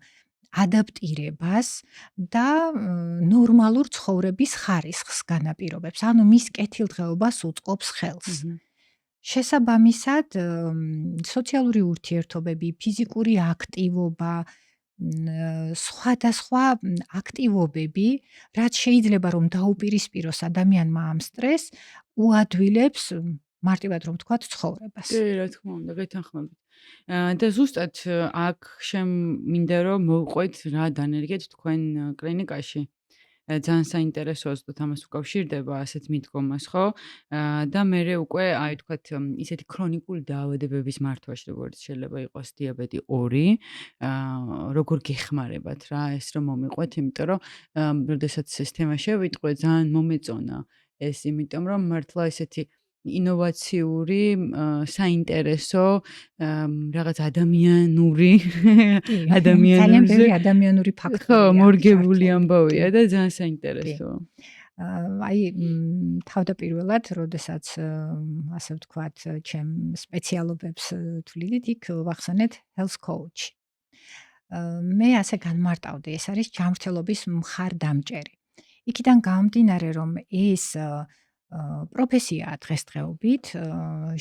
ადაპტირებას და ნორმალურ ცხოვრების ხარისხს განაპირობებს. ანუ მის კეთილდღეობას უწყობს ხელს. შესაბამისად, სოციალური ურთიერთობები, ფიზიკური აქტივობა, სხვადასხვა აქტივობები, რაც შეიძლება რომ დაუპირისპიროს ადამიანმა ამ სტრესს, უადვილებს მარტივად რომ ვთქვათ ცხოვრებას. კი, რა თქმა უნდა, გეთანხმებით. და ზუსტად აქ მინდა რომ მოვყვეთ რა დანერგეთ თქვენ კლინიკაში. ძალიან საინტერესოა ზუსტად ამას უკავშირდება ასეთ მიდგომას, ხო? და მერე უკვე აი თქვათ ისეთი ქრონიკული დაავადებების მართვაში, როგორც შეიძლება იყოს დიაბეტი 2, როგორ გეხმარებათ რა ეს რომ მომიყვეთ, იმიტომ რომ როდესაც ეს თემა შევიტყვე, ძალიან მომეწონა ეს, იმიტომ რომ მართლა ესეთი ინოვაციური, საინტერესო, რაღაც ადამიანური ძალიან ბევრი ადამიანური ფაქტორია. ხო, მორგებული ამბავია და ძალიან საინტერესოა. აი, თავდაპირველად, როდესაც ასე ვთქვათ, ჩემ სპეციალობებს თვლიდით, იქ ვახსენეთ health coach. მე ასე განმარტავდი, ეს არის ჯანმრთელობის მხარდამჭერი. იქიდან გამომდინარე, რომ ეს პროფესია დღესდღეობით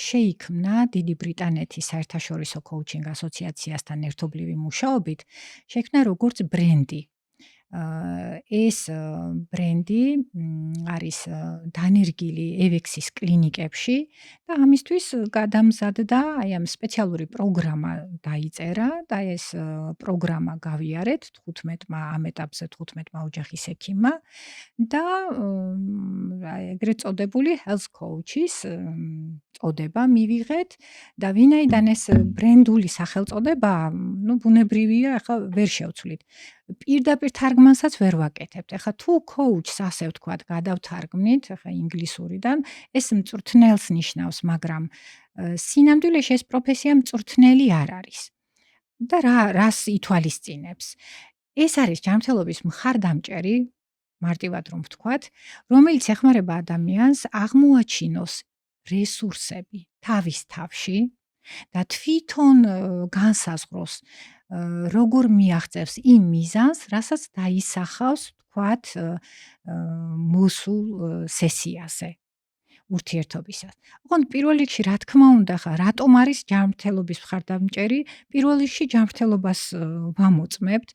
შეიქმნა დიდი ბრიტანეთის საერთაშორისო კოუჩინგ ასოციაციასთან ერთობლივი მუშაობით, შეიქმნა როგორც ბრენდი. ეს ბრენდი არის დანერგილი EVEX-ის კლინიკებში და ამისთვის გადამზადდა აი ამ სპეციალური პროგრამა დაიწერა და ეს პროგრამა გავიარეთ 15-მა ამ ეტაპზე 15-მა ოჯახის ექიმმა და ეგრეთ წოდებული health coach-ის წოდება მივიღეთ და ვინაიდან ეს ბრენდული სახელწოდება, ну, ბუნებრივია, ახლა ვერ შევცვლით. პირდაპირ თარგმანსაც ვერ ვაკეთებთ. ახლა თუ coach-ს ასე ვთქვათ, გადავთარგმნით, ახლა ინგლისურიდან, ეს მწვრთნელს ნიშნავს, მაგრამ სინამდვილეში ეს პროფესია მწვრთნელი არ არის. და რას ითვალისწინებს? ეს არის ჯანმრთელობის მხარდამჭერი, მარტივად რომ ვთქვათ, რომელიც ეხმარება ადამიანს აღმოაჩინოს რესურსები თავის თავში და თვითონ განსაზღვროს როგორ მიაღწევს იმ მიზანს, რასაც დაისახავს, ვთქვათ, მოსულ სესიაზე ურთიერთობისას. ოღონდ პირველ რიგში რა თქმა უნდა, ხა რატომ არის ჯანმრთელობის მხარდამჭერი? პირველ რიგში ჯანმრთელობას ვამოწმებთ,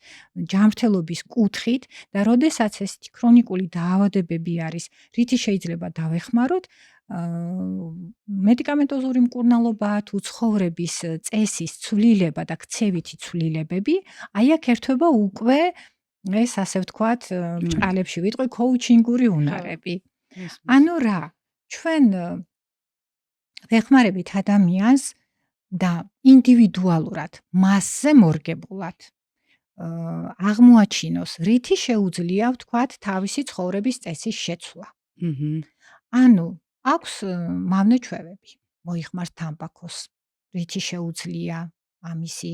ჯანმრთელობის კუთხით და როდესაც ესეთი ქრონიკული დაავადებები არის, რითი შეიძლება დავეხმაროთ, მედიკამენტოზური მკურნალობა თუ ცხოვრების წესის ცვლილება და ქცევითი ცვლილებები, აი აქ ერთვება უკვე ეს ასე ვთქვათ, ბრჭყალებში ვიტყვი კოუჩინგური უნარები. ანუ რა, ჩვენ ვეხმარებით ადამიანს და ინდივიდუალურად მასზე მორგებულად აღმოაჩინოს, რითი შეუძლია ვთქვათ თავისი ცხოვრების წესის შეცვლა. ანუ აქვს მავნე ჩვევები, მოიხმართ თამბაქოს, რითი შეუძლია ამისი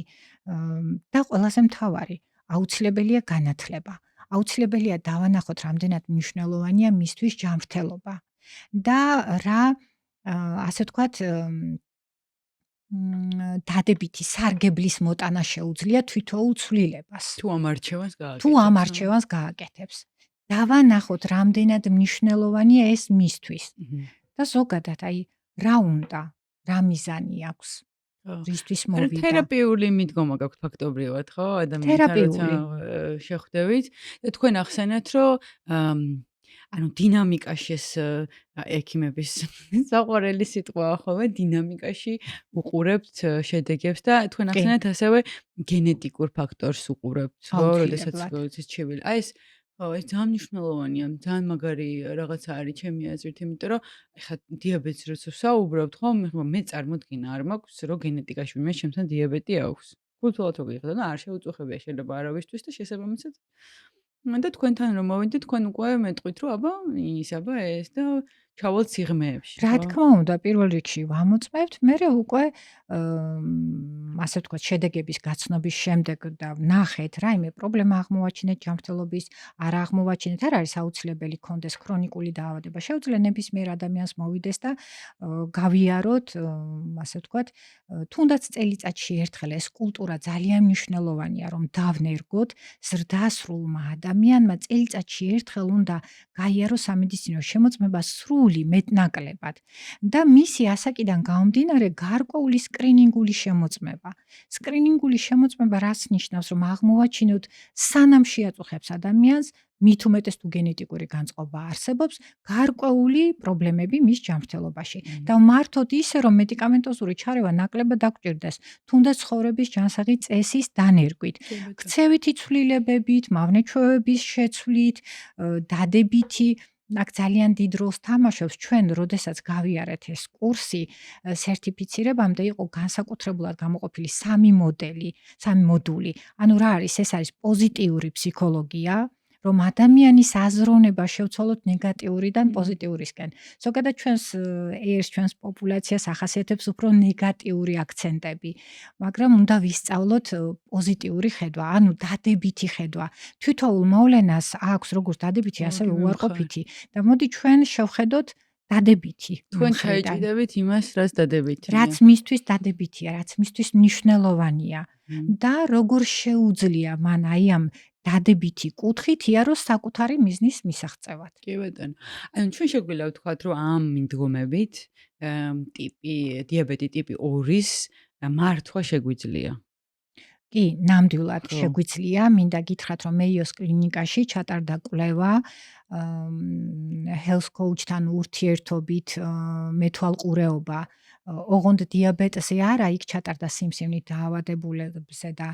და ყველაზე მთავარი, აუცილებელია განათლება. აუცილებელია დავანახოთ, რამდენად მნიშვნელოვანია მისთვის ჯანმრთელობა. და რა, ასე ვთქვათ, დადებითი სარგებლის მოტანა შეუძლია თვითოულ ცვლილებას. თუ ამ არჩევანს გააკეთებს. თუ ამ არჩევანს გააკეთებს. დავანახოთ, რამდენად მნიშვნელოვანია ეს მისთვის. და ზოგადად, აი, რა უნდა, რა მიზანი აქვს, რისთვის მოვიდა. თერაპიული მიდგომა გაქვთ ფაქტობრივად, ხო? ადამიანთან როცა შეხვდებით და თქვენ ახსენეთ, რომ ანუ დინამიკაში ეს ექიმების საყვარელი სიტყვაა ხოლმე, დინამიკაში უყურებთ შედეგებს და თქვენ ახსენეთ ასევე გენეტიკურ ფაქტორს უყურებთ, ხო? როდესაც ჩივილი. აი ეს ეს ძალიან მნიშვნელოვანია, ძალიან მაგარი რაღაცა არის ჩემი აზრით, იმიტომ რომ ეხლა დიაბეტს როცა ვსაუბრობთ, ხო, მე წარმოდგენა არ მაქვს, რომ გენეტიკაში ვინმე ჩემთან დიაბეტი აქვს. გულწრფელად რო გიხდა და არ შეუწუხებია შეიძლება არავისთვის და შესაბამისად და თქვენთან რომ მოვიდეთ, თქვენ უკვე მეტყვით, რომ აბა ეს და ჩავალთ სიღრმეებში, რა ხო? თქმა უნდა, პირველ რიგში ვამოწმებთ, მერე უკვე ასე ვთქვათ, შედეგების გაცნობის შემდეგ და ნახეთ, რაიმე პრობლემა აღმოვაჩინეთ ჯანმრთელობის, არ აღმოვაჩინეთ, არ არის აუცილებელი გქონდეს ქრონიკული დაავადება. შეუძლია ნებისმიერ ადამიანს მოვიდეს და გავიაროთ, ასე ვთქვათ, თუნდაც წელიწადში ერთხელ ეს კულტურა ძალიან მნიშვნელოვანია, რომ დავნერგოთ ზრდასრულმა ადამიანმა წელიწადში ერთხელ უნდა გაიაროს სამედიცინო შემოწმება სრული მეტნაკლებად და მისი ასაკიდან გამომდინარე გარკვეული სკრინინგული შემოწმება. სკრინინგული შემოწმება რას ნიშნავს, რომ აღმოვაჩინოთ სანამ შეაწუხებს ადამიანს, მით უმეტეს თუ გენეტიკური განწყობა არსებობს, გარკვეული პრობლემები მის ჯანმრთელობაში. და მართოთ ისე, რომ მედიკამენტოზური ჩარევა ნაკლებად დაგვჭირდეს, თუნდაც ცხოვრების ჯანსაღი წესის დანერგვით, ქცევითი ცვლილებებით, მავნეჩვევების შეცვლით, დადებითი აქ ძალიან დიდ როლს თამაშობს ჩვენ, როდესაც გავიარეთ ეს კურსი, სერტიფიცირებამდე იყო განსაკუთრებულად გამოყოფილი 3 მოდული. ანუ რა არის? ეს არის პოზიტიური ფსიქოლოგია, რომ ადამიანის აზროვნება შევცვალოთ ნეგატიურიდან პოზიტიურისკენ. ზოგადად ჩვენს პოპულაციას ახასიათებს უფრო ნეგატიური აქცენტები, მაგრამ უნდა ვისწავლოთ პოზიტიური ხედვა, ანუ დადებითი ხედვა. თვითოულ მოვლენას აქვს როგორც დადებითი, ასევე უარყოფითი და მოდი ჩვენ შევხედოთ დადებითი. თქვენ ჩაიჭიდებით იმას, რაც დადებითია. რაც მისთვის დადებითია, რაც მისთვის მნიშვნელოვანია და როგორ შეუძლია მან აი ამ დადებითი კუთხით იაროს საკუთარი მიზნის მისაღწევად. კი ბატონო. ანუ ჩვენ შეგვიძლია ვთქვათ, რომ ამ მიდგომებით დიაბეტი ტიპი 2-ის მართვა შეგვიძლია. კი, ნამდვილად შეგვიძლია. მინდა გითხრათ, რომ მეიოს კლინიკაში ჩატარდა კვლევა health coach-თან ურთიერთობით მეთვალყურეობა ოღონდ დიაბეტზე არა, იქ ჩატარდა სიმსივნით დაავადებულებზე და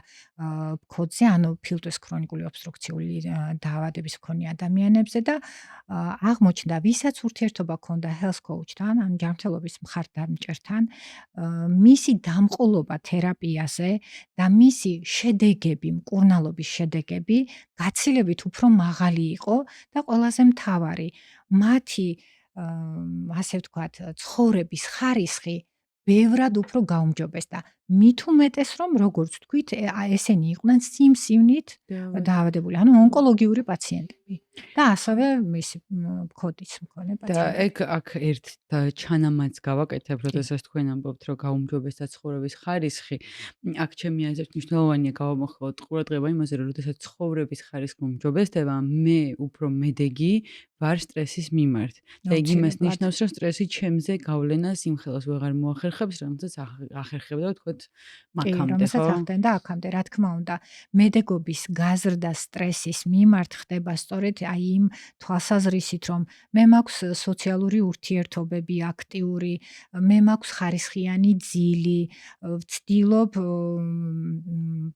მქონეზე, ანუ ფილტვის ქრონიკული ობსტრუქციული დაავადების მქონე ადამიანებზე და აღმოჩნდა, ვისაც ურთიერთობა ჰქონდა health coach-თან, ანუ ჯანმრთელობის მხარდამჭერთან, მისი დამყოლობა თერაპიაზე და მისი შედეგები, მკურნალობის შედეგები გაცილებით უფრო მაღალი იყო და ყველაზე მთავარი, მათი ასე ვთქვათ, ცხოვრების ხარისხი ბევრად უფრო გაუმჯობეს და მით უმეტეს, რომ როგორც ვთქვით, ესენი იყვნენ სიმსივნით დაავადებული, ანუ ონკოლოგიური პაციენტები და ასევე მისი მქოდის მქონე პაციენტები. და აქ ერთ ჩანამატს გავაკეთებ, როდესაც თქვენ ამბობთ, რომ გაუმჯობესდა ცხოვრების ხარისხი. აქ ჩემი აზრით მნიშვნელოვანია გავამოხმოთ ყურადღება იმაზე, რომ როდესაც ცხოვრების ხარისხი მომჯობესდება, მე უფრო მედეგი ვარ სტრესის მიმართ. და იგი იმას ნიშნავს, რომ სტრესი ჩემზე გავლენას იმ ხელას ვეღარ მოახერხებს, რომელსაც ახერხებდა თქვათ მაქამდე, ხო? რომელსაც ახდენდა აქამდე, რა თქმა უნდა, მედეგობის გაზრდა სტრესის მიმართ ხდება სწორედ აი იმ თვალსაზრისით, რომ მე მაქვს სოციალური ურთიერთობები აქტიური, მე მაქვს ხარისხიანი ძილი, ვცდილობ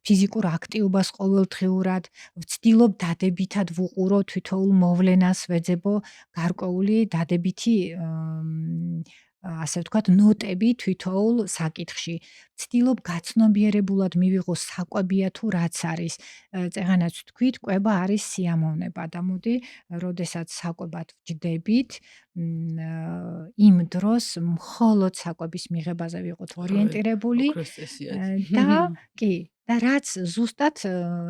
ფიზიკურ აქტივობას ყოველდღიურად, ვცდილობ დადებითად ვუყურო თითოეულ მოვლენას, ვეძებო გარკვეული დადებითი ასე ვთქვათ, ნოტები თვითოულ საკითხში. ვცდილობ გაცნობიერებულად მივიღო საკვებია თუ რაც არის. წეღანაც ვთქვით, კვება არის სიამოვნება და მოდი, როდესაც საკვებად ვჯდებით, იმ დროს მხოლოდ საკვების მიღებაზე ვიყოთ ორიენტირებული და კი, და რაც ზუსტად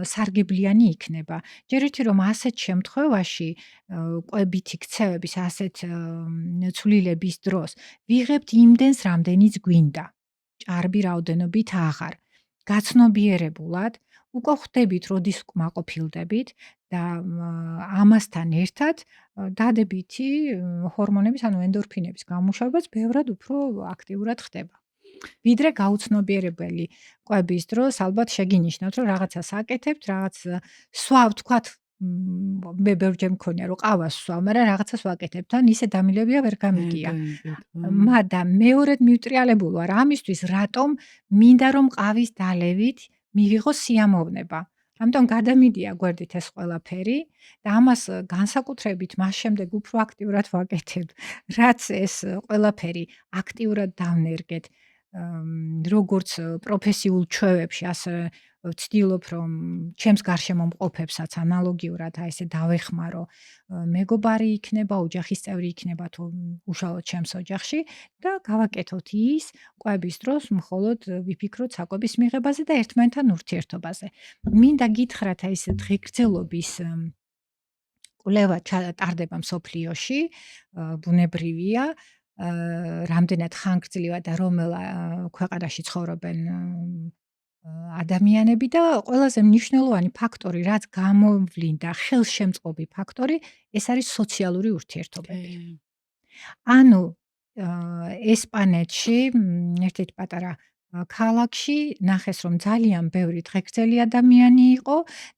სარგებლიანი იქნება. ჯერ ერთი რომ ასეთ შემთხვევაში კვებითი ქცევების ასეთ ცვლილების დროს ვიღებთ იმდენს, რამდენიც გვინდა. ჭარბი რაოდენობით აღარ. გაცნობიერებულად უკვე ხვდებით, როდის უკმაყოფილდებით და ამასთან ერთად დადებითი ჰორმონების, ანუ ენდორფინების გამუშავებაც ბევრად უფრო აქტიურად ხდება. ვიდრე გაუცნობიერებელი კვების დროს ალბათ შეგინიშნავთ, რომ რაღაცას აკეთებთ, რაღაც სვა ვთქვათ, მე ბევრჯერ მქონია, რომ ყავას ვსვამ, მაგრამ რაღაცას ვაკეთებ, თან ისე დამილებია ვერ გამიგია. მაგრამ მეორედ მივტრიალებულ ვარ ამისთვის, რატომ მინდა რომ ყავის დალევით მივიღო სიამოვნება. ამიტომ გადამიდია გვერდით ეს ყველაფერი და ამას განსაკუთრებით მას შემდეგ უფრო აქტიურად ვაკეთებ, რაც ეს ყველაფერი აქტიურად დავნერგეთ. როგორც პროფესიულ ჩვევებში, ასე ვცდილობ, რომ ჩემს გარშემომყოფებსაც ანალოგიურად აი ესე დავეხმარო, მეგობარი იქნება, ოჯახის წევრი იქნება თუ უშუალოდ ჩემს ოჯახში და გავაკეთოთ ის კვების დროს მხოლოდ ვიფიქროთ საკვების მიღებაზე და ერთმანეთთან ურთიერთობაზე. მინდა გითხრათ აი ეს დღეგრძელობის კვლევა ტარდება მსოფლიოში, ბუნებრივია, რამდენად ხანგრძლივად და რომელ ქვეყანაში ცხოვრობენ ადამიანები და ყველაზე მნიშვნელოვანი ფაქტორი, რაც გამოვლინდა ხელშემწყობი ფაქტორი, ეს არის სოციალური ურთიერთობები. ანუ ესპანეთში ერთ-ერთი პატარა ქალაქში ნახეს, რომ ძალიან ბევრი დღეგრძელი ადამიანი იყო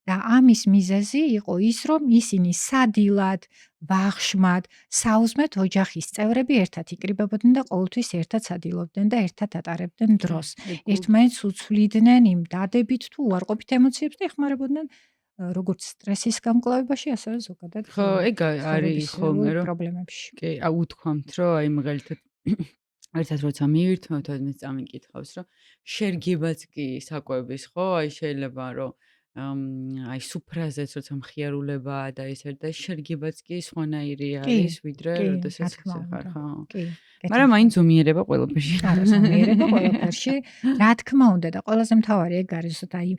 და ამის მიზეზი იყო ის, რომ ისინი სადილად, ვახშმად, საუზმედ ოჯახის წევრები ერთად იკრიბებოდნენ და ყოველთვის ერთად სადილობდნენ და ერთად ატარებდნენ დროს. ერთმანეთს უცვლიდნენ იმ დადებით თუ უარყოფით ემოციებს და ეხმარებოდნენ როგორც სტრესის გამკლავებაში, ასევე ზოგადად ხო, ეგ არის ხოლმე რომ პრობლემებში. კი, უთქვამთ, რომ აი მაგალითად ერთად როცა მივირთმევთ, მე წამიკითხავს, რომ შერგებაც კი საკვების, ხო? აი შეიძლება რომ აი სუფრაზეც როცა მხიარულებაა და ისე და შერგებაც კი სხვანაირი არის, ვიდრე როდესაც ხარ, ხო? კი. მაგრამ მაინც ზომიერება ყველაფერში. არა, ზომიერება ყველაფერში. რა თქმა უნდა და ყველაზე მთავარი ეგ არის, რომ აი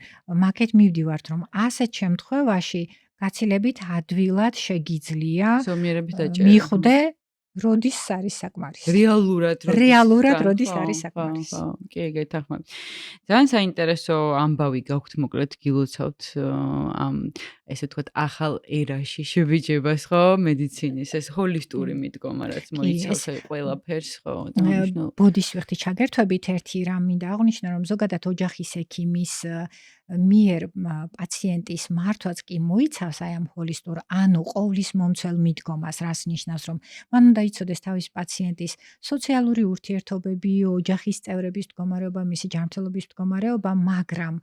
მაგეთ მივდივართ, რომ ასეთ შემთხვევაში გაცილებით ადვილად შეგიძლია ზომიერებით დაჭერა. მიხვდე როდის არის საკმარისი. რეალურად როდის არის საკმარისი. ხო, კი, გეთახმები. ძალიან საინტერესო ამბავი გაქვთ, მოკლედ გილოცავთ ამ ესე ვთქვათ ახალ ერაში შევიჯებას, ხო, მედიცინის ეს ჰოლისტური მიდგომა, რაც მოიცავს ყველაფერს, ხო, დანიშნულ. ბოდისვიხთი ჩაგერთვებით ერთი რამ მინდა აღვნიშნო, რომ ზოგადად ოჯახის ექიმის მიერ პაციენტის მართვაც კი მოიცავს აი ამ ჰოლისტურ, ანუ ყოვლის მომცველ მიდგომას, რას ნიშნავს, რომ მან უნდა იცოდეს თავის პაციენტის სოციალური ურთიერთობები, ოჯახის წევრების მდგომარეობა, მისი ჯანმრთელობის მდგომარეობა, მაგრამ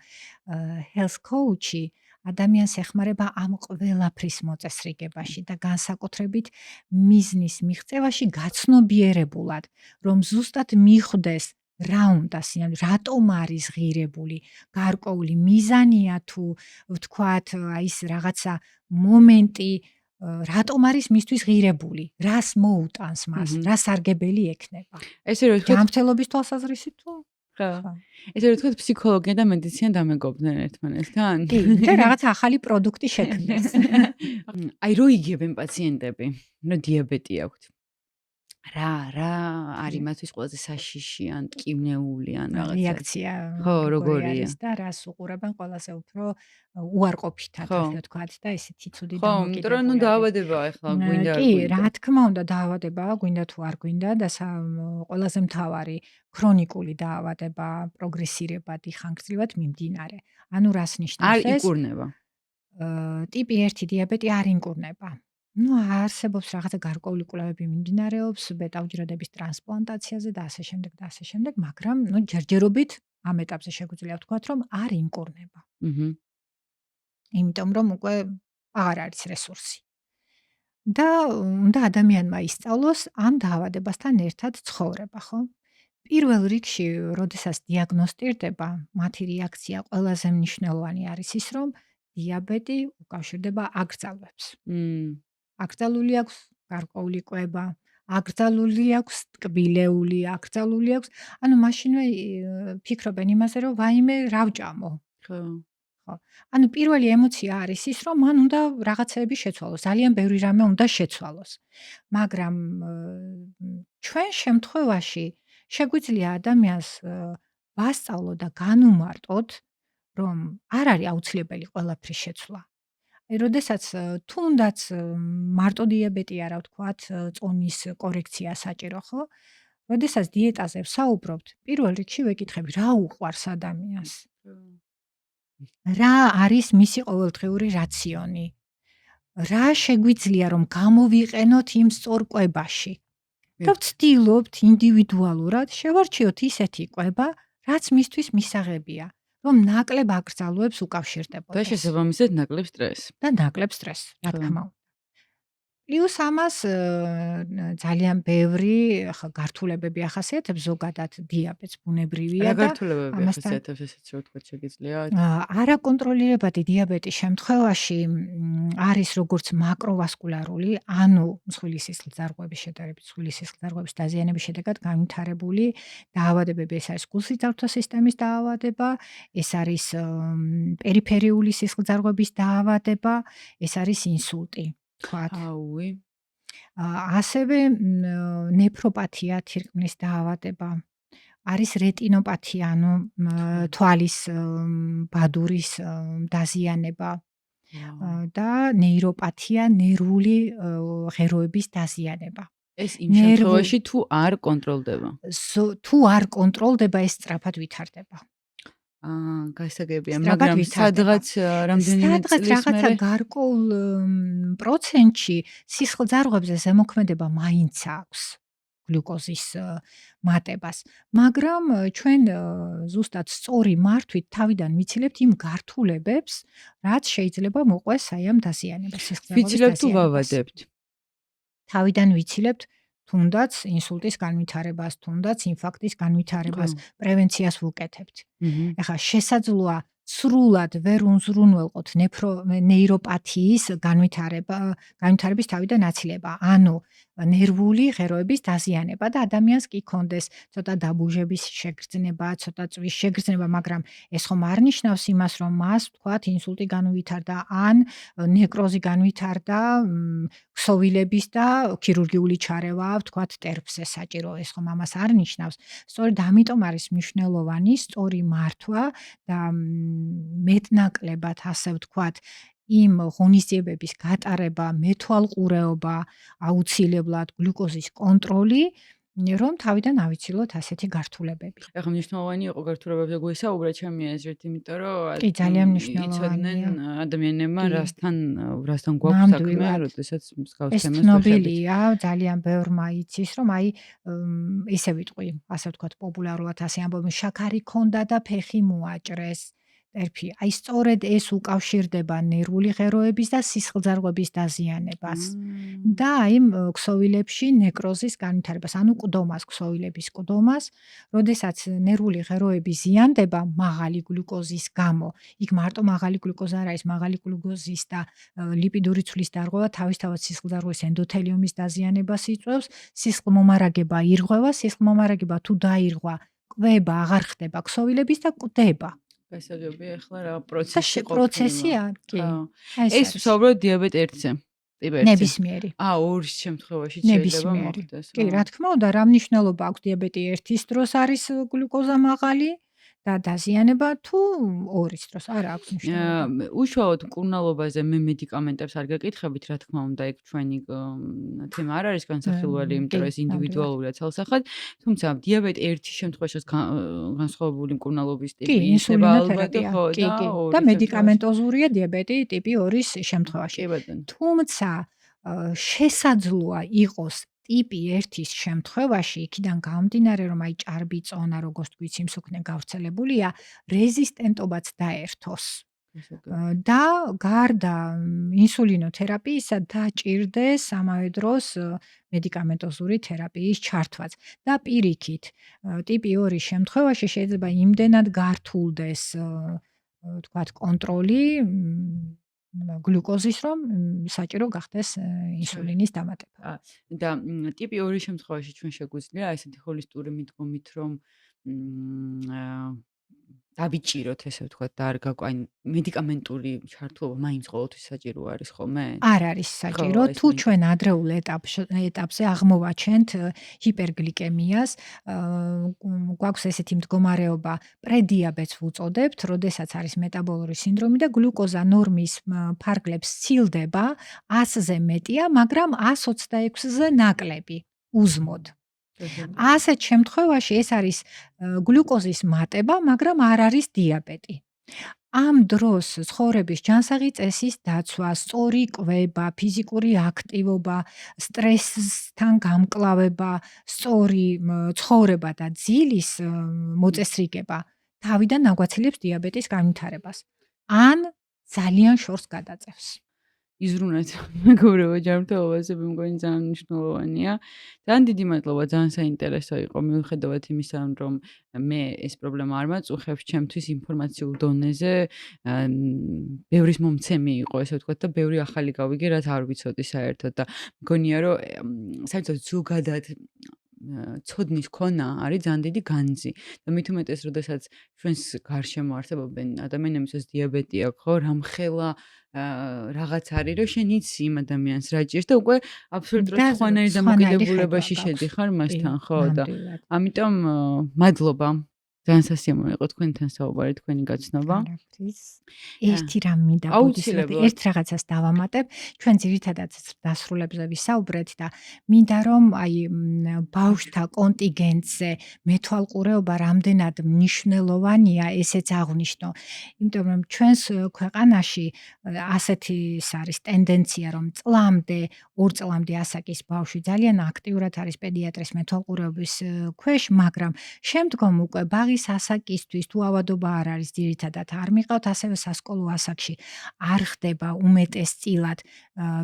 health coach-ი ადამიანს ეხმარება ამ ყველაფრის მოწესრიგებაში და განსაკუთრებით მიზნის მიღწევაში გაცნობიერებულად, რომ ზუსტად მიხვდეს რა უნდა სიამოვნებაში, რატომ არის ღირებული, გარკვეული მიზანია თუ ვთქვათ, აი ეს რაღაცა მომენტი, რატომ არის მისთვის ღირებული, რას მოუტანს მას, რა სარგებელი ექნება. ესე რომ ვთქვათ, ჯანმრთელობის თვალსაზრისით თუ ხო. ესე რომ ვთქვათ, ფსიქოლოგია და მედიცინა დამეგობრდნენ ერთმანეთთან? კი, და რაღაცა ახალი პროდუქტი შექმნეს. აი რო იგებენ პაციენტები, რომ დიაბეტი აქვთ. რა არის მათთვის ყველაზე საშიში ან ტკივნეული ან რაღაცა რეაქცია ხო, როგორია და რას უყურებენ ყველაზე უფრო უარყოფითად, ასე ვთქვათ და ესეთი ცუდი დამოკიდებულება. ხო, იმიტომ რომ დაავადებაა ახლა გვინდა კი, რა თქმა უნდა დაავადებაა, გვინდა თუ არ გვინდა და ყველაზე მთავარი ქრონიკული დაავადება, პროგრესირებადი ხანგრძლივად მიმდინარე. ანუ რას ნიშნავს ეს? არ იკურნება. ტიპი 1 დიაბეტი არ იკურნება. არსებობს რაღაცა გარკვეული კვლევები მიმდინარეობს ბეტა-უჯრედების ტრანსპლანტაციაზე და ასე შემდეგ და ასე შემდეგ, მაგრამ ჯერჯერობით ამ ეტაპზე შეგვიძლია ვთქვათ, რომ არ იმკურნება. იმიტომ რომ უკვე აღარ არის რესურსი. და უნდა ადამიანმა ისწავლოს ამ დაავადებასთან ერთად ცხოვრება, ხო? პირველ რიგში, როდესაც დიაგნოსტირდება, მათი რეაქცია ყველაზე მნიშვნელოვანი არის ის, რომ დიაბეტი უკავშირდება აკრძალვებს. აკრძალული აქვს გარკვეული კვება, აკრძალული აქვს ტკბილეული, აკრძალული აქვს, ანუ მაშინვე ფიქრობენ იმაზე, რომ ვაიმე რა ვჭამო. ხო. ანუ პირველი ემოცია არის ის, რომ მან უნდა რაღაცეები შეცვალოს, ძალიან ბევრი რამე უნდა შეცვალოს. მაგრამ ჩვენ შემთხვევაში შეგვიძლია ადამიანს ვასწავლო და განუმარტოთ, რომ არ არის აუცილებელი ყველაფრის შეცვლა. როდესაც თუნდაც მარტო დიაბეტი არა ვთქვათ, წონის კორექცია საჭირო, ხო? როდესაც დიეტაზე ვსაუბრობთ, პირველ რიგში ვეკითხები, რა უყვარს ადამიანს? რა არის მისი ყოველდღიური რაციონი? რა შეგვიძლია რომ გამოვიყენოთ იმ სწორ კვებაში? და ვცდილობთ ინდივიდუალურად შევარჩიოთ ისეთი კვება, რაც მისთვის მისაღებია. რომ ნაკლებ აკრძალვებს უკავშირდებოდეს. და შესაბამისად ნაკლებ სტრესს. და ნაკლებ სტრესს, რა თქმა უნდა. პლუს ამას ძალიან ბევრი გართულებები ახასიათებს, ზოგადად დიაბეტს ბუნებრივია რა და გართულებები ამასთან ახასიათებს ესეც რო თქვა შეგიძლიათ? არაკონტროლირებადი დიაბეტის შემთხვევაში არის როგორც მაკროვასკულარული, ანუ მსხვილი სისხლძარღვების შედარებით მსხვილი სისხლძარღვების დაზიანების შედეგად განვითარებული დაავადებები, ეს არის გულსიძარღვთა სისტემის დაავადება, ეს არის პერიფერიული სისხლძარღვების დაავადება, ეს არის ინსულტი, ვთქვათ. აუი. ასევე ნეფროპათია, თირკმლის დაავადება. არის რეტინოპათია, ანუ თვალის ბადურის დაზიანება და ნეიროპათია, ნერვული ღეროების დაზიანება. ეს იმ შემთხვევაში თუ არ კონტროლდება. თუ არ კონტროლდება, ეს სწრაფად ვითარდება. გასაგებია, მაგრამ სადღაც რამდენიმე წლის მერე რაღაცა გარკვეულ პროცენტში სისხლძარღვებზე ზემოქმედება მაინც აქვს გლუკოზის მატებას, მაგრამ ჩვენ ზუსტად სწორი მართვით თავიდან ვიცილებთ იმ გართულებებს, რაც შეიძლება მოყვეს აი ამ დაზიანებას, სისხლძარღვების ვიცილებთ თუ დაზიანებას. ვავადებთ. თავიდან ვიცილებთ თუნდაც ინსულტის განვითარებას, თუნდაც ინფარქტის განვითარებას, პრევენციას ვუკეთებთ. ეხლა შესაძლოა სრულად ვერ უნზრუნველყოთ ნეიროპათიის განვითარების თავიდან აცილება, ანუ ნერვული ღეროების დაზიანება და ადამიანს კი კონდეს ცოტა დაბუჟების შეგრძნება, ცოტა წვის შეგრძნება, მაგრამ ეს ხომ არ ნიშნავს იმას, რომ მას ვთქვათ ინსულტი განვითარდა, ან ნეკროზი განვითარდა, ქსოვილების და ქირურგიული ჩარევა, ვთქვათ ტერფზე საჭირო, ეს ხომ ამას არ ნიშნავს. სწორედ ამიტომ არის მნიშვნელოვანი სწორი მართვა და მეტნაკლებად, ასე ვთქვათ, იმ ღონისძიებების გატარება, მეთვალყურეობა, აუცილებლად გლუკოზის კონტროლი, რომ თავიდან ავიცილოთ ასეთი გართულებები. ეხლა მნიშვნელოვანი იყო გართულებებზე გვესაუბრა ჩემი აზრით, იმიტომ რომ კი, ძალიან მნიშვნელოვანია. იცოდნენ ადამიანებმა რასთან გვაქვს საქმე, როდესაც მსგავს თემას ვეხებით. ცნობილია, ძალიან ბევრმა იცის, რომ აი ისე ვიტყვი, ასე ვთქვათ, პოპულარულად ასე ამბობენ, შაქარი ქონდა და ფეხი მოაჭრეს. ტერფი, აი სწორედ ეს უკავშირდება ნერვული ღეროების და სისხლძარღვების დაზიანებას და აი ქსოვილებში ნეკროზის განვითარებას, ანუ ყდომას, ქსოვილების ყდომას, როდესაც ნერვული ღეროები ზიანდება მაღალი გლუკოზის გამო, იქ მარტო მაღალი გლუკოზა არ არის, მაღალი გლუკოზის და ლიპიდური ცვლის დარღვევა თავისთავად სისხლძარღვის ენდოთელიუმის დაზიანებას იწვევს, სისხლმომარაგება ირღვევა, სისხლმომარაგება თუ დაირღვა, კვება აღარ ხდება ქსოვილების და კვდება. გასაგებია, ახლა რა პროცესი პროცესია, კი. ეს ვსაუბრობთ დიაბეტ 1-ზე. ტიპ 1-ზე. ნებისმიერი. ორის შემთხვევაში შეიძლება მოხდეს. კი, რა თქმა უნდა, რა მნიშვნელობა აქვს დიაბეტი 1-ის დროს არის გლუკოზა მაღალი და დაზიანება თუ 2-ის დროს არ აქვს მნიშვნელობა. უშუალოდ მკურნალობაზე მე მედიკამენტებს არ გეკითხებით, რა თქმა უნდა, ეგ ჩვენი თემა არ არის განსახილველი, იმიტომ რომ ეს ინდივიდუალურია ცალსახად, თუმცა დიაბეტ 1-ის შემთხვევაში განსხვავებული მკურნალობის ტიპი იქნება ალბათ, ხო, და მედიკამენტოზურია დიაბეტი ტიპი 2-ის შემთხვევაში. თუმცა შესაძლოა იყოს ტიპი 1-ის შემთხვევაში, იქიდან გამომდინარე, რომ აი ჭარბი წონა, როგორც თქვით, სიმსუქნე გავრცელებულია, რეზისტენტობაც დაერთოს. და გარდა ინსულინოთერაპიისა დაჭირდეს ამავე დროს მედიკამენტოზური თერაპიის ჩართვაც. და პირიქით, ტიპი 2-ის შემთხვევაში შეიძლება იმდენად გართულდეს, ვთქვათ, კონტროლი გლუკოზის, რომ საჭირო გახდეს ინსულინის დამატება. და ტიპი 2-ის შემთხვევაში ჩვენ შეგვიძლია ესეთი ჰოლისტური მიდგომით, რომ დავიჭიროთ, ესე ვთქვათ, და არ გაგვაინ მედიკამენტური ჩართულობა მაინც ყოველთვის საჭირო არის ხოლმე? არ არის საჭირო, თუ ჩვენ ადრეულ ეტაპზე აღმოვაჩენთ ჰიპერგლიკემიას, გვაქვს ესეთი მდგომარეობა, პრედიაბეტს ვუწოდებთ, როდესაც არის მეტაბოლური სინდრომი და გლუკოზა ნორმის ფარგლებს სცილდება, 100-ზე მეტია, მაგრამ 126-ზე ნაკლები, узმოდ. ასეთ შემთხვევაში ეს არის გლუკოზის მატება, მაგრამ არ არის დიაბეტი. ამ დროს ცხოვრების ჯანსაღი წესის დაცვა, სწორი კვება, ფიზიკური აქტივობა, სტრესთან გამკლავება, სწორი ცხოვრება და ძილის მოწესრიგება თავიდან აგვაცილებს დიაბეტის განვითარებას. ან ძალიან შორს გადაწევს. იზრუნეთ მეგობრებო ჯანმრთელობაზე, მე მგონი ძალიან მნიშვნელოვანია. ძალიან დიდი მადლობა, ძალიან საინტერესო იყო მიუხედავად იმისა, რომ მე ეს პრობლემა არ მაწუხებს ჩემთვის ინფორმაციულ დონეზე, ბევრის მომცემი იყო ესე ვთქვათ და ბევრი ახალი გავიგე, რაც არ ვიცოდი საერთოდ და მგონია რომ საერთოდ ზოგადად ცოდნის ქონა არის ძალიან დიდი განძი და მით უმეტეს, როდესაც ჩვენს გარშემო არსებობენ ადამიანები, ვისაც დიაბეტი აქვს, ხო, რამხელა რაღაც არის, რომ შენ იცი იმ ადამიანს რა ჭირს და უკვე აბსოლუტურად სხვანაირ დამოკიდებულებაში შედიხარ მასთან, ხო და ამიტომ მადლობა. ძალიან სასიამოვნო იყო თქვენთან საუბარი, თქვენი გაცნობა. ერთი რამ მინდა ბოდიშობ, ერთ რაღაცას დავამატებ, ჩვენ ძირითადად დასრულებზე ვისაუბრეთ და მინდა რომ აი ბავშვთა კონტინგენტზე მეთვალყურეობა რამდენად მნიშვნელოვანია, ესეც აღვნიშნო. იმიტომ რომ ჩვენს ქვეყანაში ასეთი არის ტენდენცია, რომ წლამდე, 2 წლამდე ასაკის ბავშვი ძალიან აქტიურად არის პედიატრის მეთვალყურეობის ქვეშ, მაგრამ შემდგომ უკვე ბაღის ასაკისთვის თუ ავადობა არ არის ძირითადად არ მიყავთ, ასევე სასკოლო ასაკში არ ხდება უმეტესწილად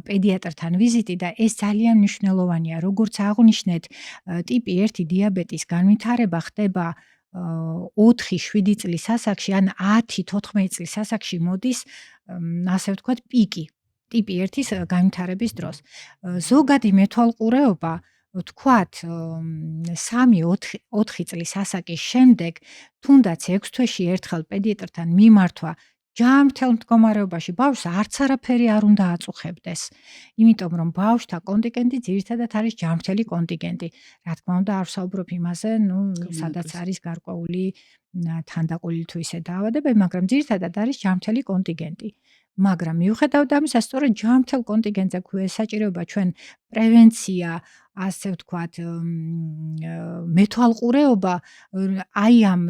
პედიატრთან ვიზიტი და ეს ძალიან მნიშვნელოვანია. როგორც აღვნიშნეთ, ტიპი 1 დიაბეტის განვითარება ხდება 4-7 წლის ასაკში, ან 10-14 წლის ასაკში მოდის, ასე ვთქვათ, პიკი ტიპი 1-ის განვითარების დროს. ზოგადი მეთვალყურეობა ვთქვათ 3-4 წლის ასაკის შემდეგ, თუნდაც 6 თვეში ერთხელ პედიატრთან მიმართვა ჯანმრთელ მდგომარეობაში ბავშვს არც არაფერი არ უნდა აწუხებდეს. იმიტომ რომ ბავშვთა კონტინგენტი ძირითადად არის ჯანმრთელი კონტინგენტი. რა თქმა უნდა, არ ვსაუბრობ იმაზე, სადაც არის გარკვეული თანდაყოლილი თუ ისე დაავადებები, მაგრამ ძირითადად არის ჯანმრთელი კონტინგენტი. მაგრამ მიუხედავად ამისა, სწორედ ჯანმრთელ კონტინგენტზე გვესაჭიროება ჩვენ პრევენცია, ასე ვთქვათ, მეთვალყურეობა, აი ამ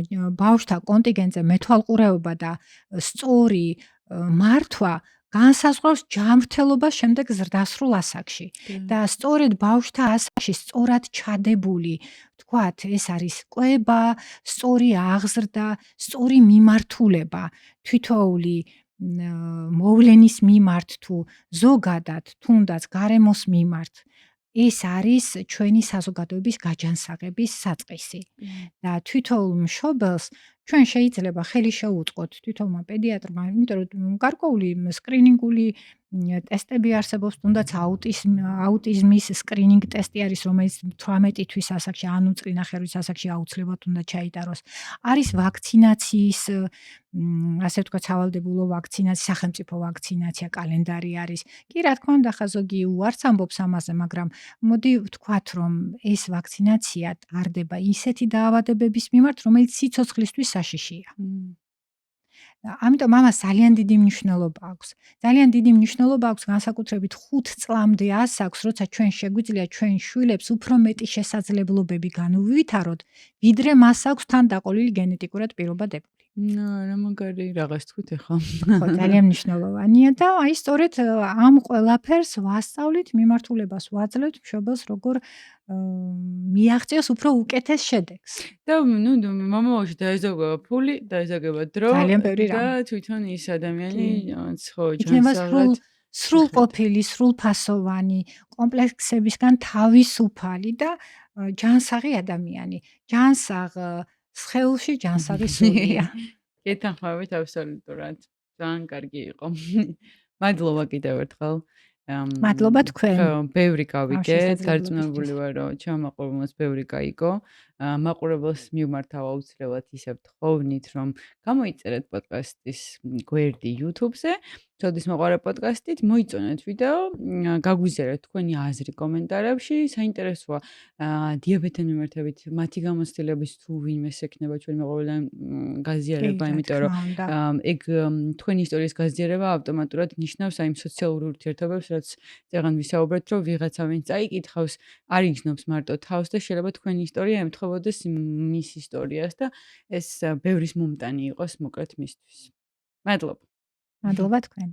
ბავშვთა კონტინგენტზე მეთვალყურეობა და სწორი მართვა განსაზღვრავს ჯანმრთელობას შემდეგ ზრდასრულ ასაკში. და სწორედ ბავშვთა ასაკში სწორად ჩადებული, ვთქვათ, ეს არის კვება, სწორი აღზრდა, სწორი მიმართულება, თითოეული მოვლენის მიმართ თუ ზოგადად თუნდაც გარემოს მიმართ ეს არის ჩვენი საზოგადოების გაჯანსაღების საწყისი და თვითონ მშობელს ჩვენ შეიძლება ხელი შეუწყოთ თვითონმა პედიატრმა, იმიტომ რომ გარკვეული სკრინინგული ტესტები არსებობს, თუნდაც აუტიზმის სკრინინგ ტესტი არის, რომელიც 18 თვის ასაკში, ანუ წლინახევრის ასაკში აუცილებლად უნდა ჩაიტაროს. არის ვაქცინაციის, ასე ვთქვათ, სავალდებულო ვაქცინაცია, სახელმწიფო ვაქცინაცია კალენდარი არის. კი, რა თქმა უნდა, ხა ზოგი უარს ამბობს ამაზე, მაგრამ მოდი ვთქვათ, რომ ეს ვაქცინაცია ტარდება ისეთი დაავადებების მიმართ, რომელიც სიცოცხლისთვის საშიშია. ამიტომ ამას ძალიან დიდი მნიშვნელობა აქვს. ძალიან დიდი მნიშვნელობა აქვს განსაკუთრებით 5 წლამდე ასაკს, როცა ჩვენ შეგვიძლია ჩვენ შვილებს უფრო მეტი შესაძლებლობები განუვითაროთ, ვიდრე მას აქვს თანდაყოლილი გენეტიკურად პირობადებული. რა მაგარი რაღაც თქვით ახლა. ხო, ძალიან მნიშვნელოვანია და აი სწორედ ამ ყველაფერს ვასწავლით, მიმართულებას ვაძლევთ მშობელს, როგორ მიაღწიოს უფრო უკეთეს შედეგს. და მომავალში დაეზოგება ფული, დაეზოგება დრო და თვითონ ის ადამიანი ხო ჯანსაღად სრულყოფილი, სრულფასოვანი, კომპლექსებისგან თავისუფალი და ჯანსაღი ადამიანი. ჯანსაღ სხეულში ჯანსაღი სულია. გეთანხმებით აბსოლუტურად. ძალიან კარგი იყო. მადლობა კიდევ ერთხელ. მადლობა თქვენ. ბევრი გავიგე, დარწმუნებული ვარ, რომ ჩემ მაყურებელს ბევრი გაიგო. მაყურებელს მივმართავ აუცილებლად ისევ თხოვნით, რომ გამოიწერეთ პოდკასტის გვერდი YouTube-ზე. ცოდის მოყარე პოდკასტით, მოიწონეთ ვიდეო, გაგვიზიარეთ თქვენი აზრი კომენტარებში. საინტერესოა დიაბეტთან მიმართებით მათი გამოცდილების თუ ვინმეს ექნება ჩვენი მაყურებელთან გაზიარება, იმიტომ რომ ეგ თქვენი ისტორიის გაზიარება ავტომატურად ნიშნავს აი სოციალურ ურთიერთობებს, რაც წეგან ვისაუბრეთ, რომ ვიღაცა ვინც წაიკითხავს, არ იგრძნობს მარტო თავს და შეიძლება თქვენი ისტორია ემთხვეოდეს მის ისტორიას და ეს ბევრის მომტანი იყოს მოკლედ მისთვის. მადლობა. მადლობა თქვენ.